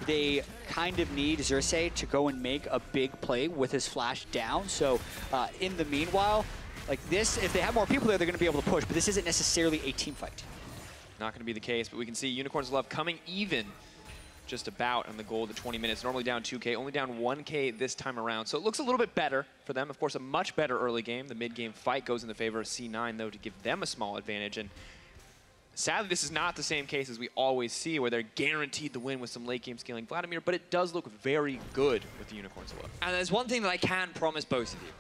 They kind of need Xerxes to go and make a big play with his flash down. So in the meanwhile, like this, if they have more people there, they're going to be able to push. But this isn't necessarily a team fight. Not going to be the case, but we can see Unicorns of Love coming even just about on the goal of the 20 minutes. Normally down 2K, only down 1K this time around. So it looks a little bit better for them. Of course, a much better early game. The mid-game fight goes in the favor of C9, though, to give them a small advantage. And sadly, this is not the same case as we always see, where they're guaranteed the win with some late-game scaling Vladimir, but it does look very good with the Unicorns of Love. And there's one thing that I can promise both of you.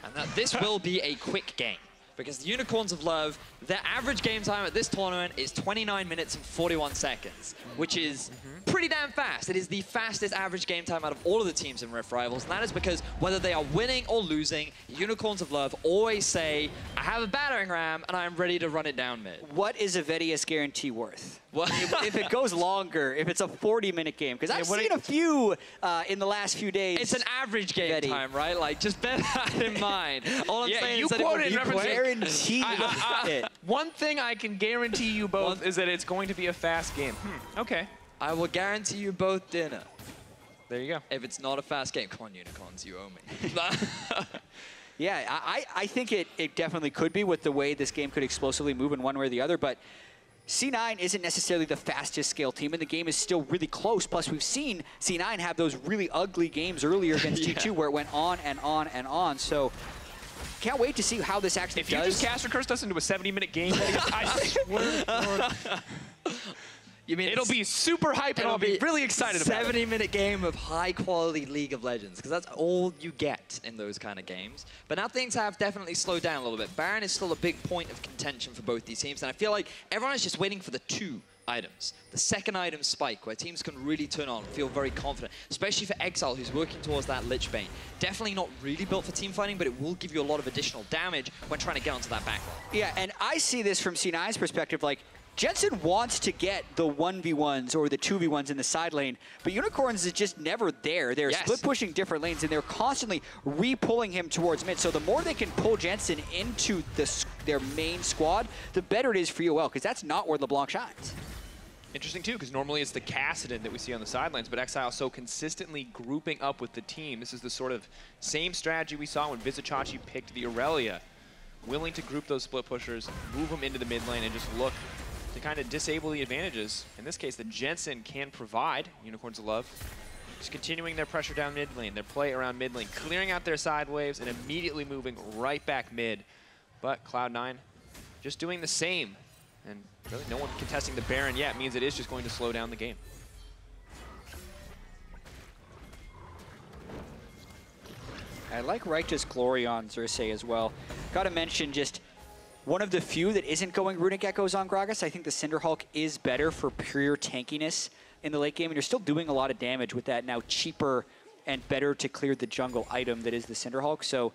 and that this will be a quick game. Because the Unicorns of Love, their average game time at this tournament is 29 minutes and 41 seconds, which is pretty damn fast. It is the fastest average game time out of all of the teams in Rift Rivals, and that is because whether they are winning or losing, Unicorns of Love always say, I have a battering ram, and I'm ready to run it down mid. What is a Vedius guarantee worth? Well, if it goes longer, if it's a 40-minute game, because I've seen a few in the last few days. It's an average game time, right? Like, just bear that in mind. All I'm saying is that it will be guaranteed. One thing I can guarantee you both is that it's going to be a fast game. Okay. I will guarantee you both dinner. There you go. If it's not a fast game, come on, Unicorns, you owe me. Yeah, I think it definitely could be with the way this game could explosively move in one way or the other, but C9 isn't necessarily the fastest scale team, and the game is still really close. Plus, we've seen C9 have those really ugly games earlier against T2 where it went on and on and on. So can't wait to see how this actually does. If you just Caster Cursed us into a 70-minute game, I swear. You mean it'll be super hype, and I'll be really excited about it. 70-minute game of high-quality League of Legends, because that's all you get in those kind of games. But now things have definitely slowed down a little bit. Baron is still a big point of contention for both these teams, and I feel like everyone is just waiting for the 2 items. The second item spike, where teams can really turn on and feel very confident, especially for Exile, who's working towards that Lich Bane. Definitely not really built for team fighting, but it will give you a lot of additional damage when trying to get onto that backline. Yeah, and I see this from C9's perspective, like, Jensen wants to get the 1v1s or the 2v1s in the side lane, but Unicorns is just never there. They're split pushing different lanes, and they're constantly re-pulling him towards mid. So the more they can pull Jensen into their main squad, the better it is for UOL, because that's not where LeBlanc shines. Interesting, too, because normally it's the Kassadin that we see on the sidelines, but Exile so consistently grouping up with the team. This is the sort of same strategy we saw when Vizicachi picked the Aurelia. Willing to group those split pushers, move them into the mid lane, and just look to kind of disable the advantages. In this case, the Jensen can provide. Unicorns of Love just continuing their pressure down mid lane, their play around mid lane, clearing out their side waves and immediately moving right back mid. But Cloud9 just doing the same. And really no one contesting the Baron yet means it is just going to slow down the game. I like Righteous Glory on Xerxes as well. Gotta mention just one of the few that isn't going Runic Echoes on Gragas. I think the Cinderhulk is better for pure tankiness in the late game, and you're still doing a lot of damage with that now cheaper and better to clear the jungle item that is the Cinderhulk. So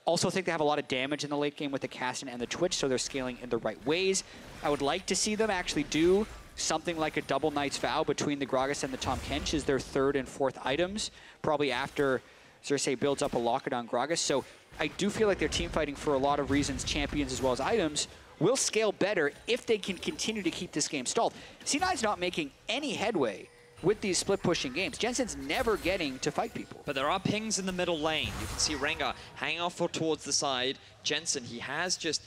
also think they have a lot of damage in the late game with the Caston and the Twitch, so they're scaling in the right ways. I would like to see them actually do something like a double Knight's Vow between the Gragas and the Tahm Kench as their 3rd and 4th items, probably after Xerxes builds up a locket on Gragas. So I do feel like they're team fighting for a lot of reasons, champions as well as items, will scale better if they can continue to keep this game stalled. C9's not making any headway with these split pushing games. Jensen's never getting to fight people. But there are pings in the middle lane. You can see Rengar hanging off towards the side. Jensen, he has just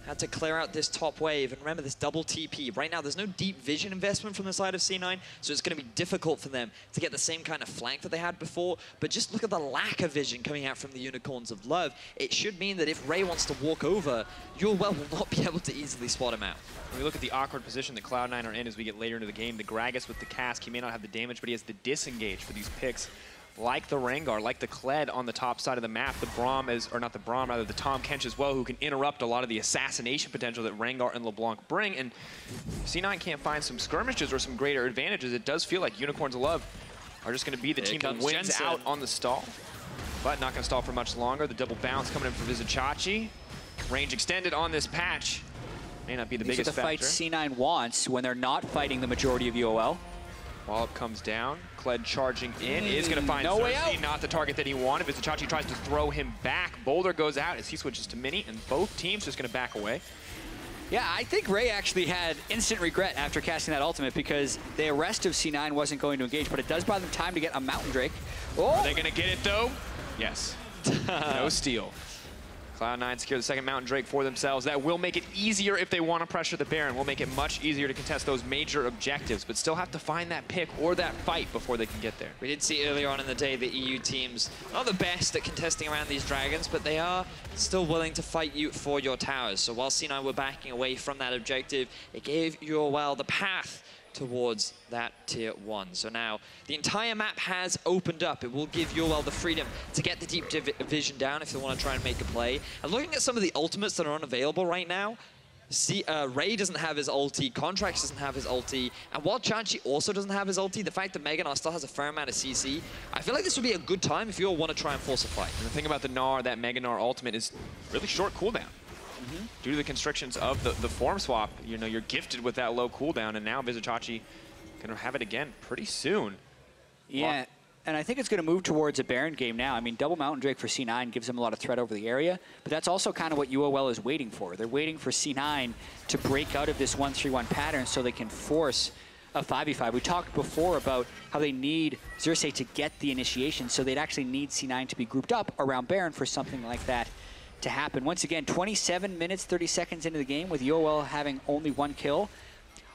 had to clear out this top wave. And remember this double TP. Right now, there's no deep vision investment from the side of C9, so it's going to be difficult for them to get the same kind of flank that they had before. But just look at the lack of vision coming out from the Unicorns of Love. It should mean that if Ray wants to walk over, UOL will not be able to easily spot him out. When we look at the awkward position that Cloud9 are in as we get later into the game, the Gragas with the cask, he may not have the damage, but he has the disengage for these picks. Like the Rengar, like the Kled on the top side of the map, the Braum is, or not the Braum, rather the Tahm Kench as well, who can interrupt a lot of the assassination potential that Rengar and LeBlanc bring. And if C9 can't find some skirmishes or some greater advantages, it does feel like Unicorns of Love are just going to be the team that wins Jensen out on the stall. But not going to stall for much longer. The double bounce coming in for Vizicachi. Range extended on this patch. May not be the biggest factor. These are the fights C9 wants when they're not fighting the majority of UOL. Wallop comes down. Kled charging in. Is going to find Xerxes, not the target that he wanted. Vizicachi tries to throw him back. Boulder goes out as he switches to Mini, and both teams just going to back away. Yeah, I think Ray actually had instant regret after casting that ultimate because the rest of C9 wasn't going to engage, but it does buy them time to get a Mountain Drake. Oh. Are they going to get it, though? Yes. No steal. Cloud9 secure the second Mountain Drake for themselves. That will make it easier if they want to pressure the Baron. Will make it much easier to contest those major objectives, but still have to find that pick or that fight before they can get there. We did see earlier on in the day the EU teams not the best at contesting around these dragons, but they are still willing to fight you for your towers. So while C9 were backing away from that objective, it gave UOL the path towards that tier 1. So now the entire map has opened up. It will give UOL the freedom to get the deep vision down if they want to try and make a play. And looking at some of the ultimates that are unavailable right now, Ray doesn't have his ulti, Contracts doesn't have his ulti, and while Chachi also doesn't have his ulti, the fact that Meganar still has a fair amount of CC, I feel like this would be a good time if you all want to try and force a fight. And the thing about the Gnar, that Meganar ultimate is really short cooldown. Due to the constrictions of the form swap, you know, you're gifted with that low cooldown, and now Vizichachi gonna have it again pretty soon. Yeah, and I think it's going to move towards a Baron game now. I mean, double Mountain Drake for C9 gives them a lot of threat over the area, but that's also kind of what UOL is waiting for. They're waiting for C9 to break out of this 1-3-1 pattern so they can force a 5v5. We talked before about how they need Xerxes to get the initiation, so they'd actually need C9 to be grouped up around Baron for something like that to happen. Once again, 27 minutes, 30 seconds into the game with UOL having only 1 kill.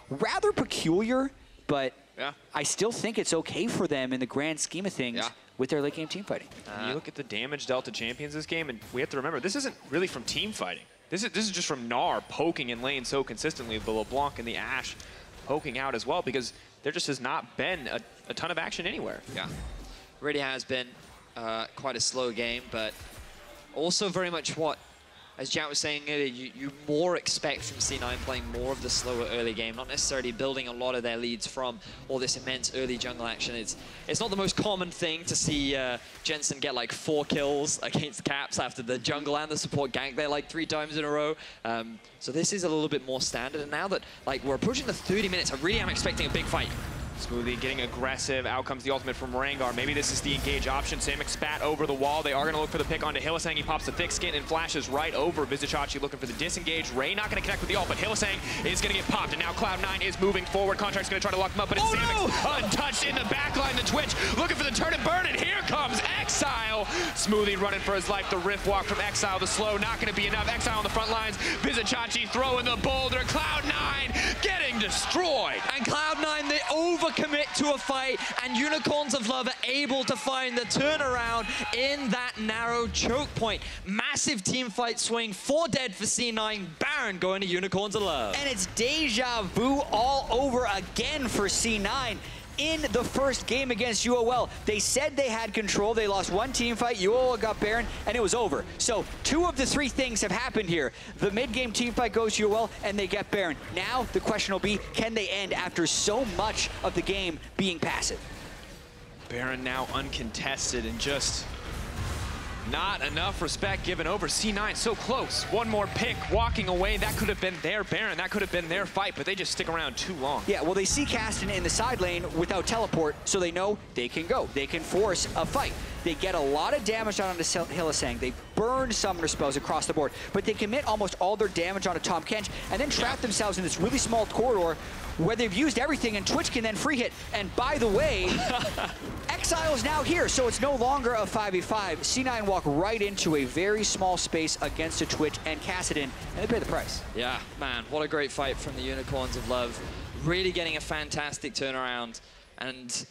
Rather peculiar, but yeah, I still think it's okay for them in the grand scheme of things with their late game team fighting. You look at the damage dealt to champions this game, and we have to remember, this isn't really from team fighting. This is just from Gnar poking in lane so consistently, the LeBlanc and the Ashe poking out as well, because there just has not been a ton of action anywhere. Yeah, really has been quite a slow game, but also very much what, as Jack was saying earlier, you more expect from C9 playing more of the slower early game, not necessarily building a lot of their leads from all this immense early jungle action. It's not the most common thing to see Jensen get like 4 kills against Caps after the jungle and the support gank there like 3 times in a row. So this is a little bit more standard, and now that like we're approaching the 30 minutes, I really am expecting a big fight. Smoothly getting aggressive. Out comes the ultimate from Rengar. Maybe this is the engage option. Samick spat over the wall. They are going to look for the pick onto Hylissang. He pops the thick skin and flashes right over Vizichachi looking for the disengage. Ray not going to connect with the ult, but Hylissang is going to get popped. And now Cloud9 is moving forward. Contract's going to try to lock him up, but it's Samick untouched in the backline. The Twitch looking for the turn and burn, and here comes Exile. Smoothly running for his life. The Rift Walk from Exile. The slow not going to be enough. Exile on the front lines. Vizichachi throwing the boulder. Cloud9 getting destroyed. And Cloud9, they overcommit to a fight, and Unicorns of Love are able to find the turnaround in that narrow choke point. Massive team fight swing, 4 dead for C9, Baron going to Unicorns of Love. And it's deja vu all over again for C9. In the first game against UOL, they said they had control. They lost 1 team fight, UOL got Baron, and it was over. So 2 of the 3 things have happened here. The mid-game team fight goes to UOL, and they get Baron. Now the question will be, can they end after so much of the game being passive? Baron now uncontested and just not enough respect given over. C9 so close. 1 more pick, walking away. That could have been their Baron. That could have been their fight, but they just stick around too long. Yeah, well, they see Kasten in the side lane without teleport, so they know they can go. They can force a fight. They get a lot of damage onto Hylissang. They burn summoner spells across the board, but they commit almost all their damage onto Tahm Kench and then trap themselves in this really small corridor where they've used everything, and Twitch can then free hit. And by the way, Exile is now here, so it's no longer a 5v5. C9 walk right into a very small space against a Twitch and Kassadin, and they pay the price. Yeah, man, what a great fight from the Unicorns of Love. Really getting a fantastic turnaround, and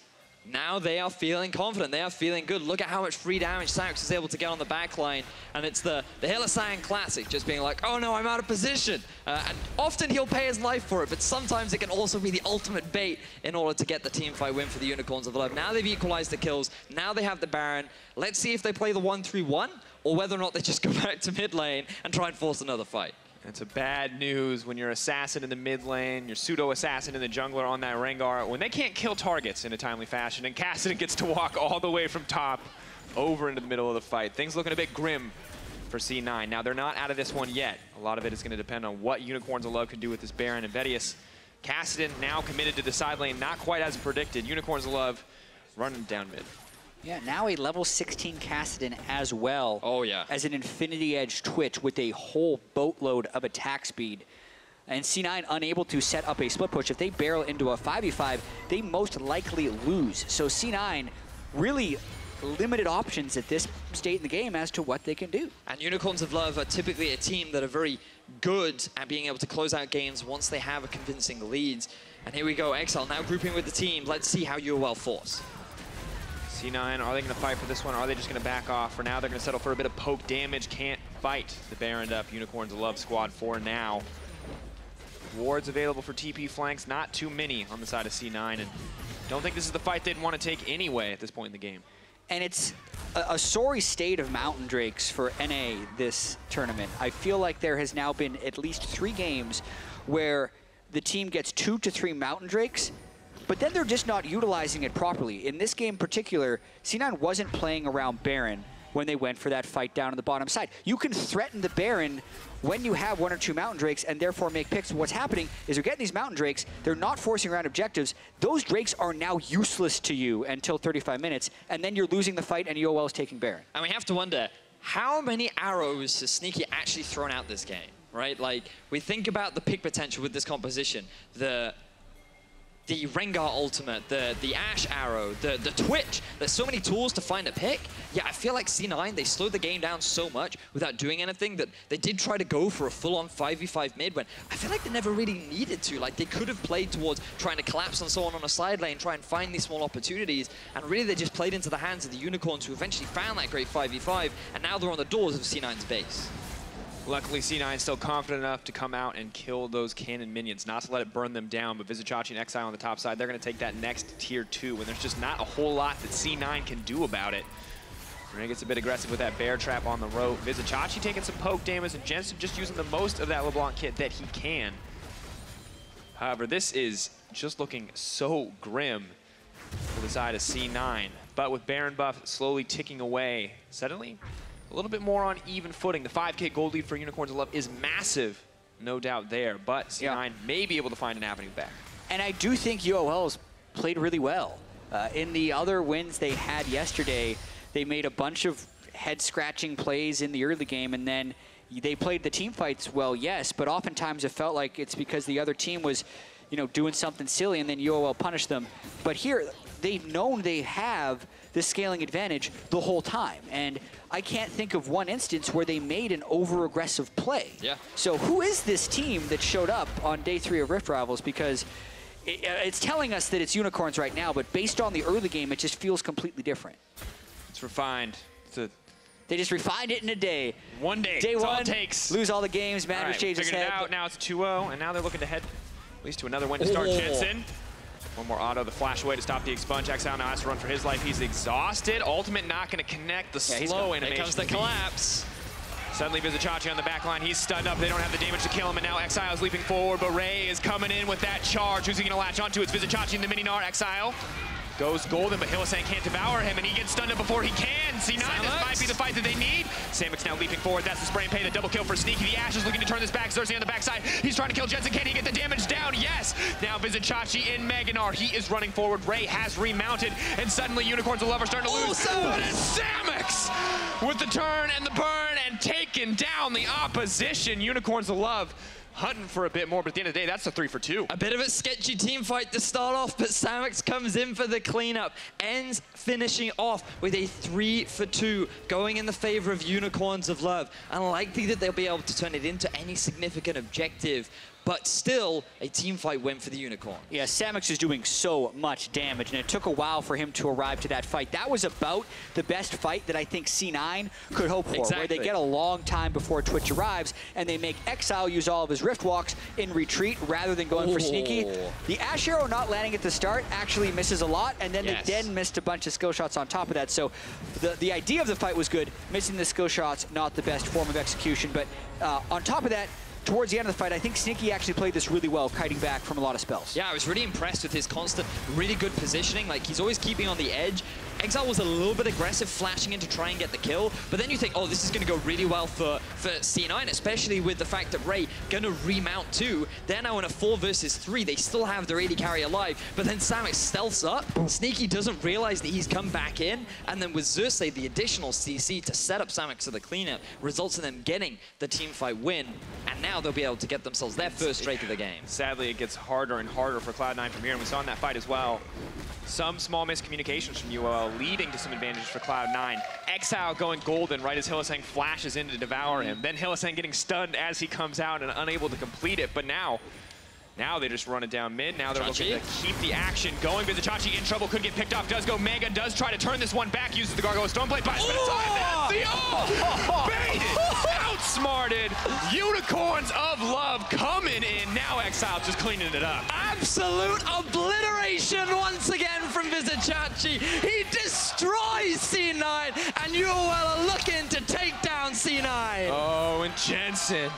now they are feeling confident. They are feeling good. Look at how much free damage Sax is able to get on the back line. And it's the Hylissang classic, just being like, oh no, I'm out of position. And often he'll pay his life for it, but sometimes it can also be the ultimate bait in order to get the team fight win for the Unicorns of Love. Now they've equalized the kills. Now they have the Baron. Let's see if they play the 1-3-1 or whether or not they just go back to mid lane and try and force another fight. It's a bad news when you're Assassin in the mid lane, you're Pseudo-Assassin in the jungler on that Rengar, when they can't kill targets in a timely fashion, and Kassadin gets to walk all the way from top over into the middle of the fight. Things looking a bit grim for C9. Now, they're not out of this one yet. A lot of it is going to depend on what Unicorns of Love can do with this Baron and Vedius. Kassadin now committed to the side lane, not quite as predicted. Unicorns of Love running down mid. Yeah, now a level 16 Kassadin as well. Oh, yeah. As an Infinity Edge Twitch with a whole boatload of attack speed. And C9 unable to set up a split push. If they barrel into a 5v5, they most likely lose. So C9 really limited options at this state in the game as to what they can do. And Unicorns of Love are typically a team that are very good at being able to close out games once they have a convincing leads. And here we go, Exile now grouping with the team. Let's see how UOL force. C9, are they going to fight for this one? Or are they just going to back off? For now, they're going to settle for a bit of poke damage. Can't fight the Baron up. Unicorns of Love squad for now. Wards available for TP flanks, not too many on the side of C9, and don't think this is the fight they'd want to take anyway at this point in the game. And it's a sorry state of Mountain Drakes for NA this tournament. I feel like there has now been at least 3 games where the team gets 2 to 3 Mountain Drakes, but then they're just not utilizing it properly. In this game in particular, C9 wasn't playing around Baron when they went for that fight down on the bottom side. You can threaten the Baron when you have 1 or 2 Mountain Drakes and therefore make picks. What's happening is they're getting these Mountain Drakes, they're not forcing around objectives. Those Drakes are now useless to you until 35 minutes, and then you're losing the fight and UOL is taking Baron. And we have to wonder, how many arrows has Sneaky actually thrown out this game, right? Like, we think about the pick potential with this composition, the Rengar ultimate, the Ashe arrow, the Twitch. There's so many tools to find a pick. Yeah, I feel like C9, they slowed the game down so much without doing anything that they did try to go for a full-on 5v5 mid when I feel like they never really needed to. Like, they could have played towards trying to collapse on someone on a side lane, try and find these small opportunities, and really they just played into the hands of the Unicorns, who eventually found that great 5v5, and now they're on the doors of C9's base. Luckily, C9 still confident enough to come out and kill those cannon minions, not to let it burn them down, but Vizichachi and Exile on the top side, they're going to take that next tier 2, when there's just not a whole lot that C9 can do about it. Renee gets a bit aggressive with that bear trap on the rope. Vizichachi taking some poke damage, and Jensen just using the most of that LeBlanc kit that he can. However, this is just looking so grim for the side of C9, but with Baron buff slowly ticking away, suddenly a little bit more on even footing. The 5K gold lead for Unicorns of Love is massive, no doubt there, but C9 may be able to find an avenue back. And I do think UOL's played really well. In the other wins they had yesterday, they made a bunch of head-scratching plays in the early game, and then they played the team fights well, yes, but oftentimes it felt like it's because the other team was, you know, doing something silly, and then UOL punished them. But here, they've known they have the scaling advantage the whole time, and I can't think of one instance where they made an over-aggressive play. Yeah. So who is this team that showed up on day 3 of Rift Rivals? Because it's telling us that it's Unicorns right now, but based on the early game, it just feels completely different. It's refined. They just refined it in a day. One day. Day That's 1, all it takes. lose all the games, managers change his figured head. it out. Now it's a 2-0, and now they're looking to head at least to another win to start. Jensen. One more auto, the flash away to stop the expunge. Exile now has to run for his life. He's exhausted. Ultimate not going to connect. The slow animation. Here comes the collapse. Suddenly Vizichachi on the back line. He's stunned up. They don't have the damage to kill him, and now Exile's leaping forward, but Ray is coming in with that charge. Who's he going to latch onto? It's Vizichachi in the mini-nar. Exile goes golden, but Hylissang can't devour him, and he gets stunned up before he can. C9, this might be the fight that they need. Samix now leaping forward. That's the spray and pay, the double kill for Sneaky. The Ashe is looking to turn this back. Xerxes on the backside. He's trying to kill Jensen. Can he get the damage down? Yes. Now Vizichachi in Meganar. He is running forward. Ray has remounted, and suddenly Unicorns of Love are starting to lose. But it's Samix with the turn and the burn and taking down the opposition. Unicorns of Love hunting for a bit more, but at the end of the day, that's a 3 for 2. A bit of a sketchy team fight to start off, but Samix comes in for the cleanup, ends finishing off with a 3 for 2, going in the favor of Unicorns of Love. Unlikely that they'll be able to turn it into any significant objective, but still a team fight win for the Unicorn. Yeah, Samix is doing so much damage, and it took a while for him to arrive to that fight. That was about the best fight that I think C9 could hope for, where they get a long time before Twitch arrives, and they make Exile use all of his Rift Walks in retreat rather than going for Sneaky. The Ashe Arrow not landing at the start actually misses a lot, and then the Den missed a bunch of skill shots on top of that. So the idea of the fight was good. Missing the skill shots, not the best form of execution, but on top of that, towards the end of the fight, I think Sneaky actually played this really well, kiting back from a lot of spells. Yeah, I was really impressed with his constant, really good positioning. Like, he's always keeping on the edge. Exile was a little bit aggressive, flashing in to try and get the kill, but then you think, oh, this is going to go really well for C9, especially with the fact that Ray going to remount too. They're now in a 4 versus 3. They still have their AD carry alive, but then Samix stealths up. Sneaky doesn't realize that he's come back in, and then with Xerxes, the additional CC to set up Samix for the cleanup results in them getting the teamfight win, and now they'll be able to get themselves their first straight of the game. Sadly, it gets harder and harder for Cloud9 from here, and we saw in that fight as well. Some small miscommunications from UOL leading to some advantages for Cloud9. Exile going golden right as Hylissang flashes in to devour him. Then Hylissang getting stunned as he comes out and unable to complete it. But now they just run it down mid. Now they're looking to keep the action going. Vizichachi in trouble, could get picked off. Does go Mega, does try to turn this one back, uses the Gargoyle Stoneblade, but it's time. That's the baited, outsmarted started. Unicorns of Love coming in. Now Exile just cleaning it up. Absolute obliteration once again from Vizicachi. He destroys C9, and UOL are looking to take down C9. Oh, and Jensen.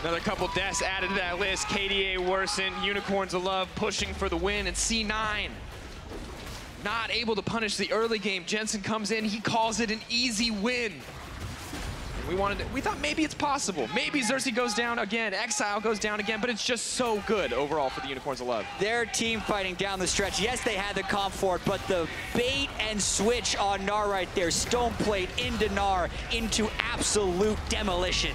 Another couple deaths added to that list. KDA worsened. Unicorns of Love pushing for the win, and C9 not able to punish the early game. Jensen comes in, he calls it an easy win. And we thought maybe it's possible. Maybe Xerxes goes down again, Exile goes down again, but it's just so good overall for the Unicorns of Love. Their team fighting down the stretch. Yes, they had the comp for it, but the bait and switch on Gnar right there. Stone plate into Gnar into absolute demolition.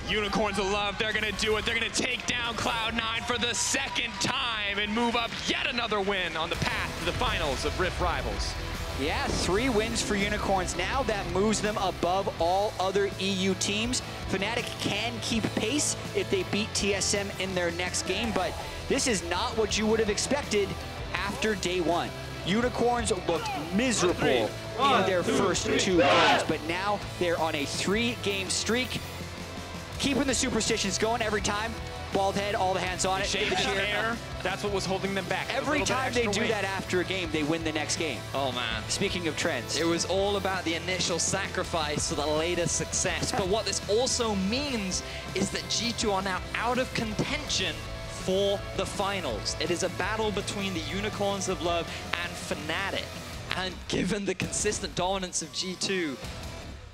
Unicorns of Love, they're gonna do it. They're gonna take down Cloud9 for the second time and move up yet another win on the path to the finals of Rift Rivals. Yeah, 3 wins for Unicorns now. That moves them above all other EU teams. Fnatic can keep pace if they beat TSM in their next game, but this is not what you would have expected after day 1. Unicorns looked miserable in their first 2 games, but now they're on a 3-game streak. Keeping the superstitions going every time. Bald head, all the hands on it. Shave his hair. That's what was holding them back. Every time they do that after a game, they win the next game. Oh, man. Speaking of trends. It was all about the initial sacrifice for the later success. But what this also means is that G2 are now out of contention for the finals. It is a battle between the Unicorns of Love and Fnatic. And given the consistent dominance of G2,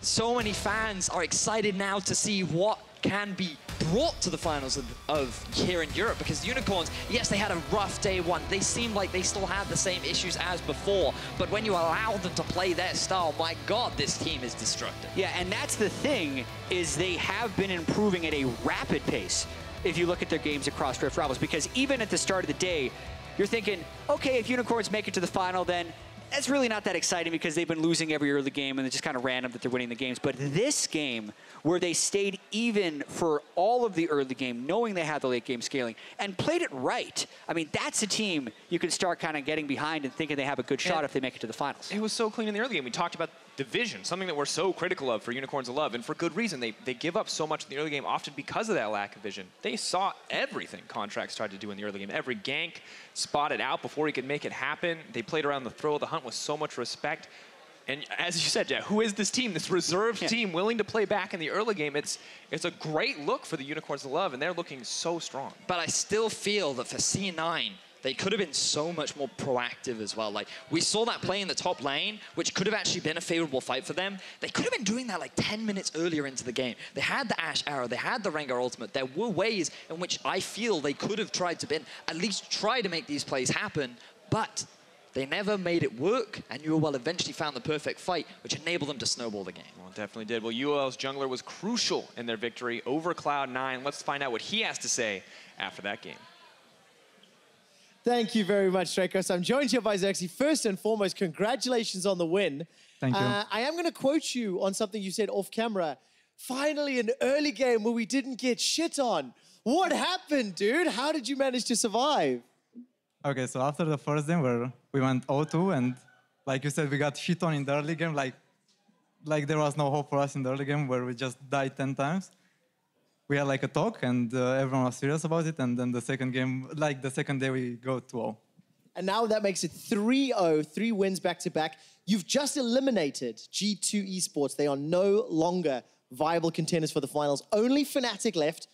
so many fans are excited now to see what can be brought to the finals of here in Europe, because the Unicorns, yes, they had a rough day 1. They seemed like they still had the same issues as before, but when you allow them to play their style, my God, this team is destructive. Yeah, and that's the thing, is they have been improving at a rapid pace if you look at their games across Rift Rivals, because even at the start of the day, you're thinking, okay, if Unicorns make it to the final, then that's really not that exciting because they've been losing every early game and it's just kind of random that they're winning the games. But this game, where they stayed even for all of the early game, knowing they had the late game scaling, and played it right, I mean, that's a team you can start kind of getting behind and thinking they have a good shot if they make it to the finals. It was so clean in the early game. We talked about division, something that we're so critical of for Unicorns of Love, and for good reason. They give up so much in the early game, often because of that lack of vision. They saw everything Contracts tried to do in the early game. Every gank, spotted out before he could make it happen. They played around the throw of the hunt with so much respect. And as you said, Jack, who is this team, this reserved team willing to play back in the early game? It's a great look for the Unicorns of Love, and they're looking so strong. But I still feel that for C9, they could have been so much more proactive as well. Like, we saw that play in the top lane, which could have actually been a favorable fight for them. They could have been doing that like 10 minutes earlier into the game. They had the Ashe Arrow, they had the Rengar ultimate. There were ways in which I feel they could have tried to at least try to make these plays happen, but they never made it work, and UOL eventually found the perfect fight, which enabled them to snowball the game. Well, it definitely did. Well, UOL's jungler was crucial in their victory over Cloud9. Let's find out what he has to say after that game. Thank you very much, Strakos. I'm joined here by Xerxes. First and foremost, congratulations on the win. Thank you. I am going to quote you on something you said off camera. Finally, an early game where we didn't get shit on. What happened, dude? How did you manage to survive? Okay, so after the first game where we went 0-2, and like you said, we got shit on in the early game, like there was no hope for us in the early game where we just died 10 times. We had like a talk, and everyone was serious about it, and then the second game, like the second day, we go 2-0. And now that makes it 3-0, 3 wins back-to-back. You've just eliminated G2 Esports. They are no longer viable contenders for the finals. Only Fnatic left.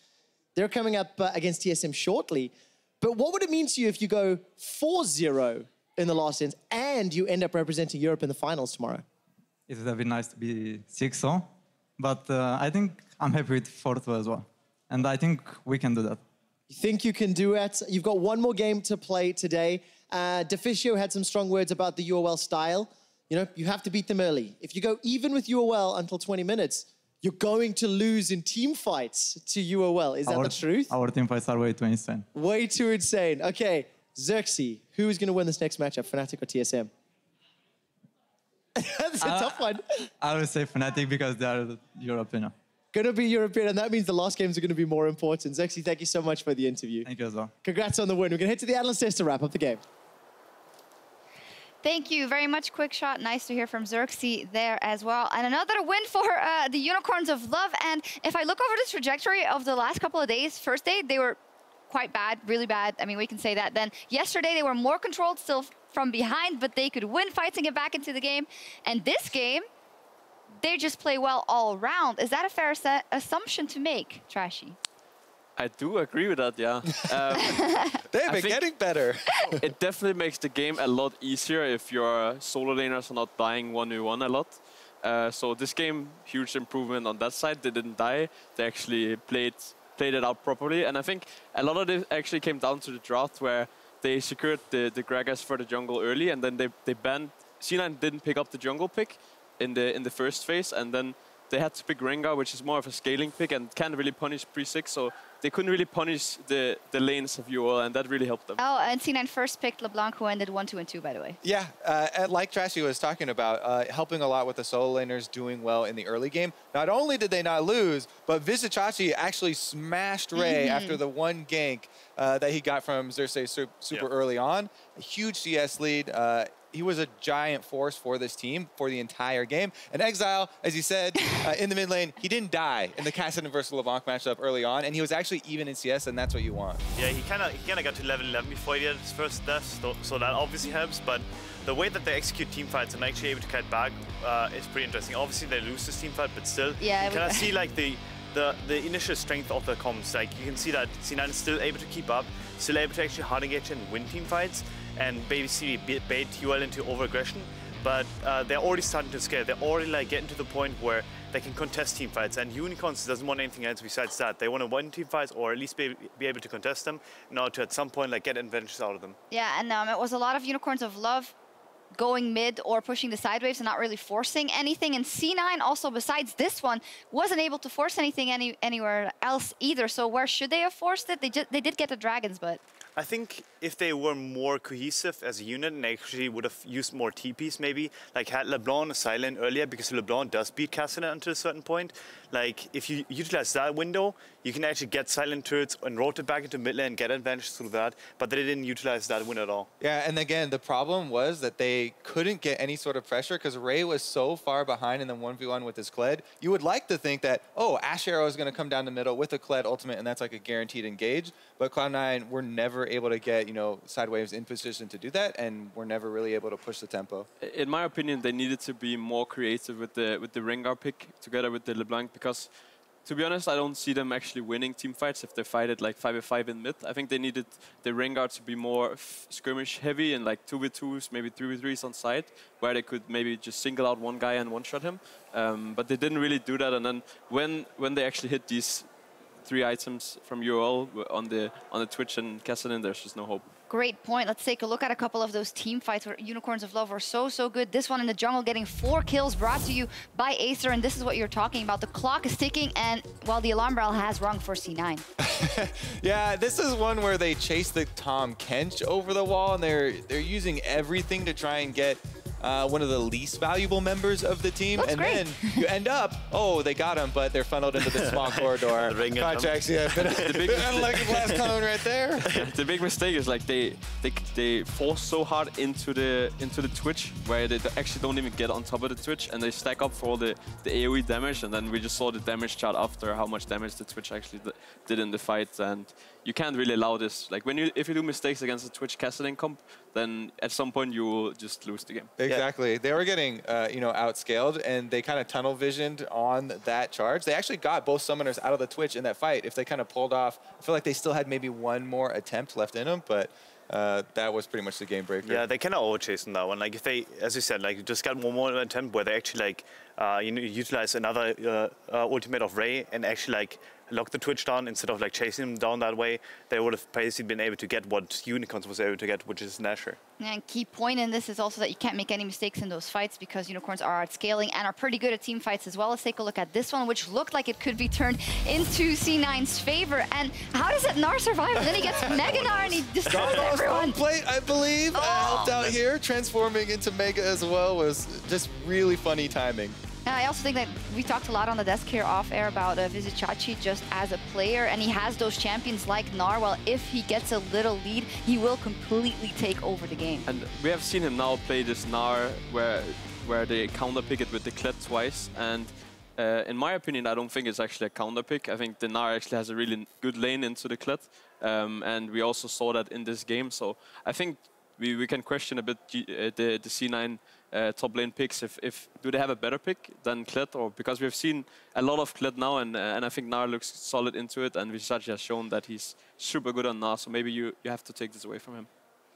They're coming up against TSM shortly. But what would it mean to you if you go 4-0 in the last ends and you end up representing Europe in the finals tomorrow? It would have been nice to be 6-0, but I think I'm happy with 4-2 as well. And I think we can do that. You think you can do it? You've got one more game to play today. Deficio had some strong words about the UOL style. You know, you have to beat them early. If you go even with UOL until 20 minutes, you're going to lose in team fights to UOL. Is that the truth? Our team fights are way too insane. Way too insane. Okay, Xerxes, who is going to win this next matchup, Fnatic or TSM? That's a tough one. I would say Fnatic because they are European. Going to be European, and that means the last games are going to be more important. Xerxes, thank you so much for the interview. Thank you as well. Congrats on the win. We're going to head to the analyst test to wrap up the game. Thank you very much, Quick Shot. Nice to hear from Xerxes there as well. And another win for the Unicorns of Love. And if I look over the trajectory of the last couple of days, first day, they were quite bad, really bad. I mean, we can say that. Then yesterday, they were more controlled, still from behind, but they could win fights and get back into the game. And this game, they just play well all around. Is that a fair assumption to make, Trashy? I do agree with that, yeah. They've been getting better. It definitely makes the game a lot easier if your solo laners are not dying 1v1 a lot. So this game, huge improvement on that side. They didn't die. They actually played it out properly. And I think a lot of it actually came down to the draft where they secured the Gragas for the jungle early, and then they banned... C9 didn't pick up the jungle pick in the first phase, and then they had to pick Rengar, which is more of a scaling pick and can't really punish pre-6, so they couldn't really punish the lanes of UOL, and that really helped them. Oh, and C9 first picked LeBlanc, who ended 1, 2, and 2, by the way. Yeah, like Trashy was talking about, helping a lot with the solo laners doing well in the early game. Not only did they not lose, but Vizicachi actually smashed Ray after the one gank that he got from Xerxes super early on. A huge CS lead. He was a giant force for this team for the entire game. And Exile, as you said, in the mid lane, he didn't die in the Cassidy versus LeBlanc matchup early on, and he was actually even in CS, and that's what you want. Yeah, he kind of got to level 11 before he did his first death, so that obviously helps. But the way that they execute team fights and actually able to cut back is pretty interesting. Obviously, they lose this team fight, but still, yeah, you kind of see like the initial strength of the comms. Like you can see that C9 is still able to keep up, still able to actually hard engage and win team fights, and basically bait UOL into over-aggression, but they're already starting to scale. They're already like getting to the point where they can contest team fights, and Unicorns doesn't want anything else besides that. They want to win team fights or at least be able to contest them in order to at some point like get advantages out of them. Yeah, and it was a lot of Unicorns of Love going mid or pushing the side waves and not really forcing anything. And C9 also, besides this one, wasn't able to force anything anywhere else either. So where should they have forced it? They did get the dragons, but... I think if they were more cohesive as a unit and actually would have used more TPs maybe, like had LeBlanc silent earlier, because LeBlanc does beat Cassidy until a certain point. Like if you utilize that window, you can actually get silent turrets and rotate back into mid lane and get advantage through that, but they didn't utilize that window at all. Yeah, and again, the problem was that they couldn't get any sort of pressure because Ray was so far behind in the 1v1 with his Kled. You would like to think that, oh, Ash Arrow is going to come down the middle with a Kled ultimate, and that's like a guaranteed engage, but Cloud9 were never able to get, side waves in position to do that, and were never really able to push the tempo. In my opinion, they needed to be more creative with the Rengar pick together with the LeBlanc, because to be honest, I don't see them actually winning team fights if they fight it like 5v5 in mid. I think they needed the Rengar to be more skirmish heavy and like 2v2s, maybe 3v3s on side, where they could maybe just single out one guy and one-shot him. But they didn't really do that, and then when they actually hit these 3 items from UOL on the Twitch and Cassidy, there's just no hope. Great point. Let's take a look at a couple of those team fights where Unicorns of Love were so good. This one in the jungle getting 4 kills brought to you by Acer, and this is what you're talking about. The clock is ticking, and well, the alarm bell has rung for C9. Yeah, this is one where they chase the Tom Kench over the wall, and they're using everything to try and get one of the least valuable members of the team. Looks and great. Then you end up, oh, they got him, but they're funneled into the small corridor. Contracts, yeah. The big unlucky blast cone right there. The big mistake is like they force so hard into the Twitch, where they actually don't even get on top of the Twitch, and they stack up for all the AoE damage, and then we just saw the damage chart after how much damage the Twitch actually did in the fight, and you can't really allow this. Like if you do mistakes against the Twitch Cassidy comp, then at some point you will just lose the game. Exactly. They were getting outscaled, and they kind of tunnel visioned on that charge. They actually got both summoners out of the Twitch in that fight. If they kind of pulled off, I feel like they still had maybe one more attempt left in them, but that was pretty much the game breaker. Yeah, they kind of overchased on that one. Like if they, as you said, like just got one more attempt where they actually like utilize another ultimate of Ray and actually like lock the Twitch down instead of like chasing him down that way, they would have basically been able to get what Unicorns was able to get, which is Nasher. And key point in this is also that you can't make any mistakes in those fights because Unicorns are scaling and are pretty good at team fights as well. Let's take a look at this one, which looked like it could be turned into C9's favor. And how does it Gnar survive? And then he gets Mega Gnar and he destroys everyone. Plate, I believe, helped out here. Transforming into Mega as well was just really funny timing. And I also think that we talked a lot on the desk here off air about Vizicachi just as a player, and he has those champions like Narwhal. If he gets a little lead, he will completely take over the game. And we have seen him now play this Nar where they counter pick it with the Kled twice, and in my opinion, I don't think it's actually a counter pick. I think the Nar actually has a really good lane into the Kled, and we also saw that in this game. So I think we can question a bit the C9 top lane picks. If do they have a better pick than Kled, or because we've seen a lot of Kled now, and I think Nar looks solid into it, and Vizicachi has shown that he's super good on Nar. So maybe you have to take this away from him.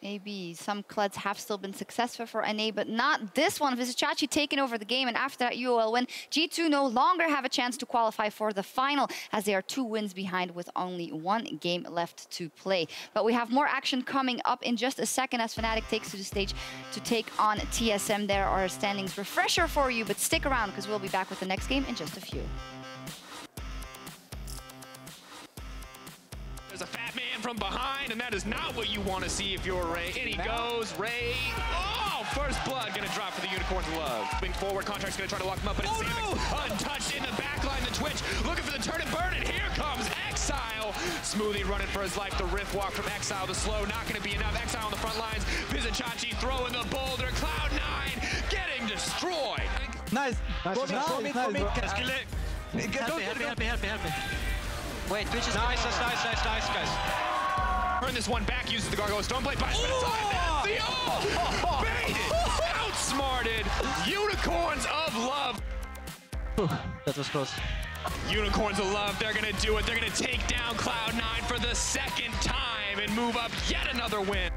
Maybe some Kleds have still been successful for NA, but not this one. Vizicachi taking over the game, and after that UOL win, G2 no longer have a chance to qualify for the final, as they are 2 wins behind with only 1 game left to play. But we have more action coming up in just a second as Fnatic takes to the stage to take on TSM. There are standings refresher for you, but stick around because we'll be back with the next game in just a few. There's a fat man from behind, and that is not what you want to see if you're Ray. In he goes, Ray. Oh, first blood gonna drop for the Unicorns of Love. Moving forward, Contract's gonna try to lock him up, but it's untouched in the backline. The Twitch looking for the turn and burn, and here comes Exile. Smoothie running for his life. The riff walk from Exile, the slow, not gonna be enough. Exile on the front lines. Vizicachi throwing the boulder. Cloud9 getting destroyed. Nice. Help me. Wait, Twitch is nice, guys. Turn this one back, uses the gargoyle. Don't play by the baited, outsmarted. Unicorns of Love. That was close. Unicorns of Love, they're gonna do it. They're gonna take down Cloud9 for the 2nd time and move up yet another win.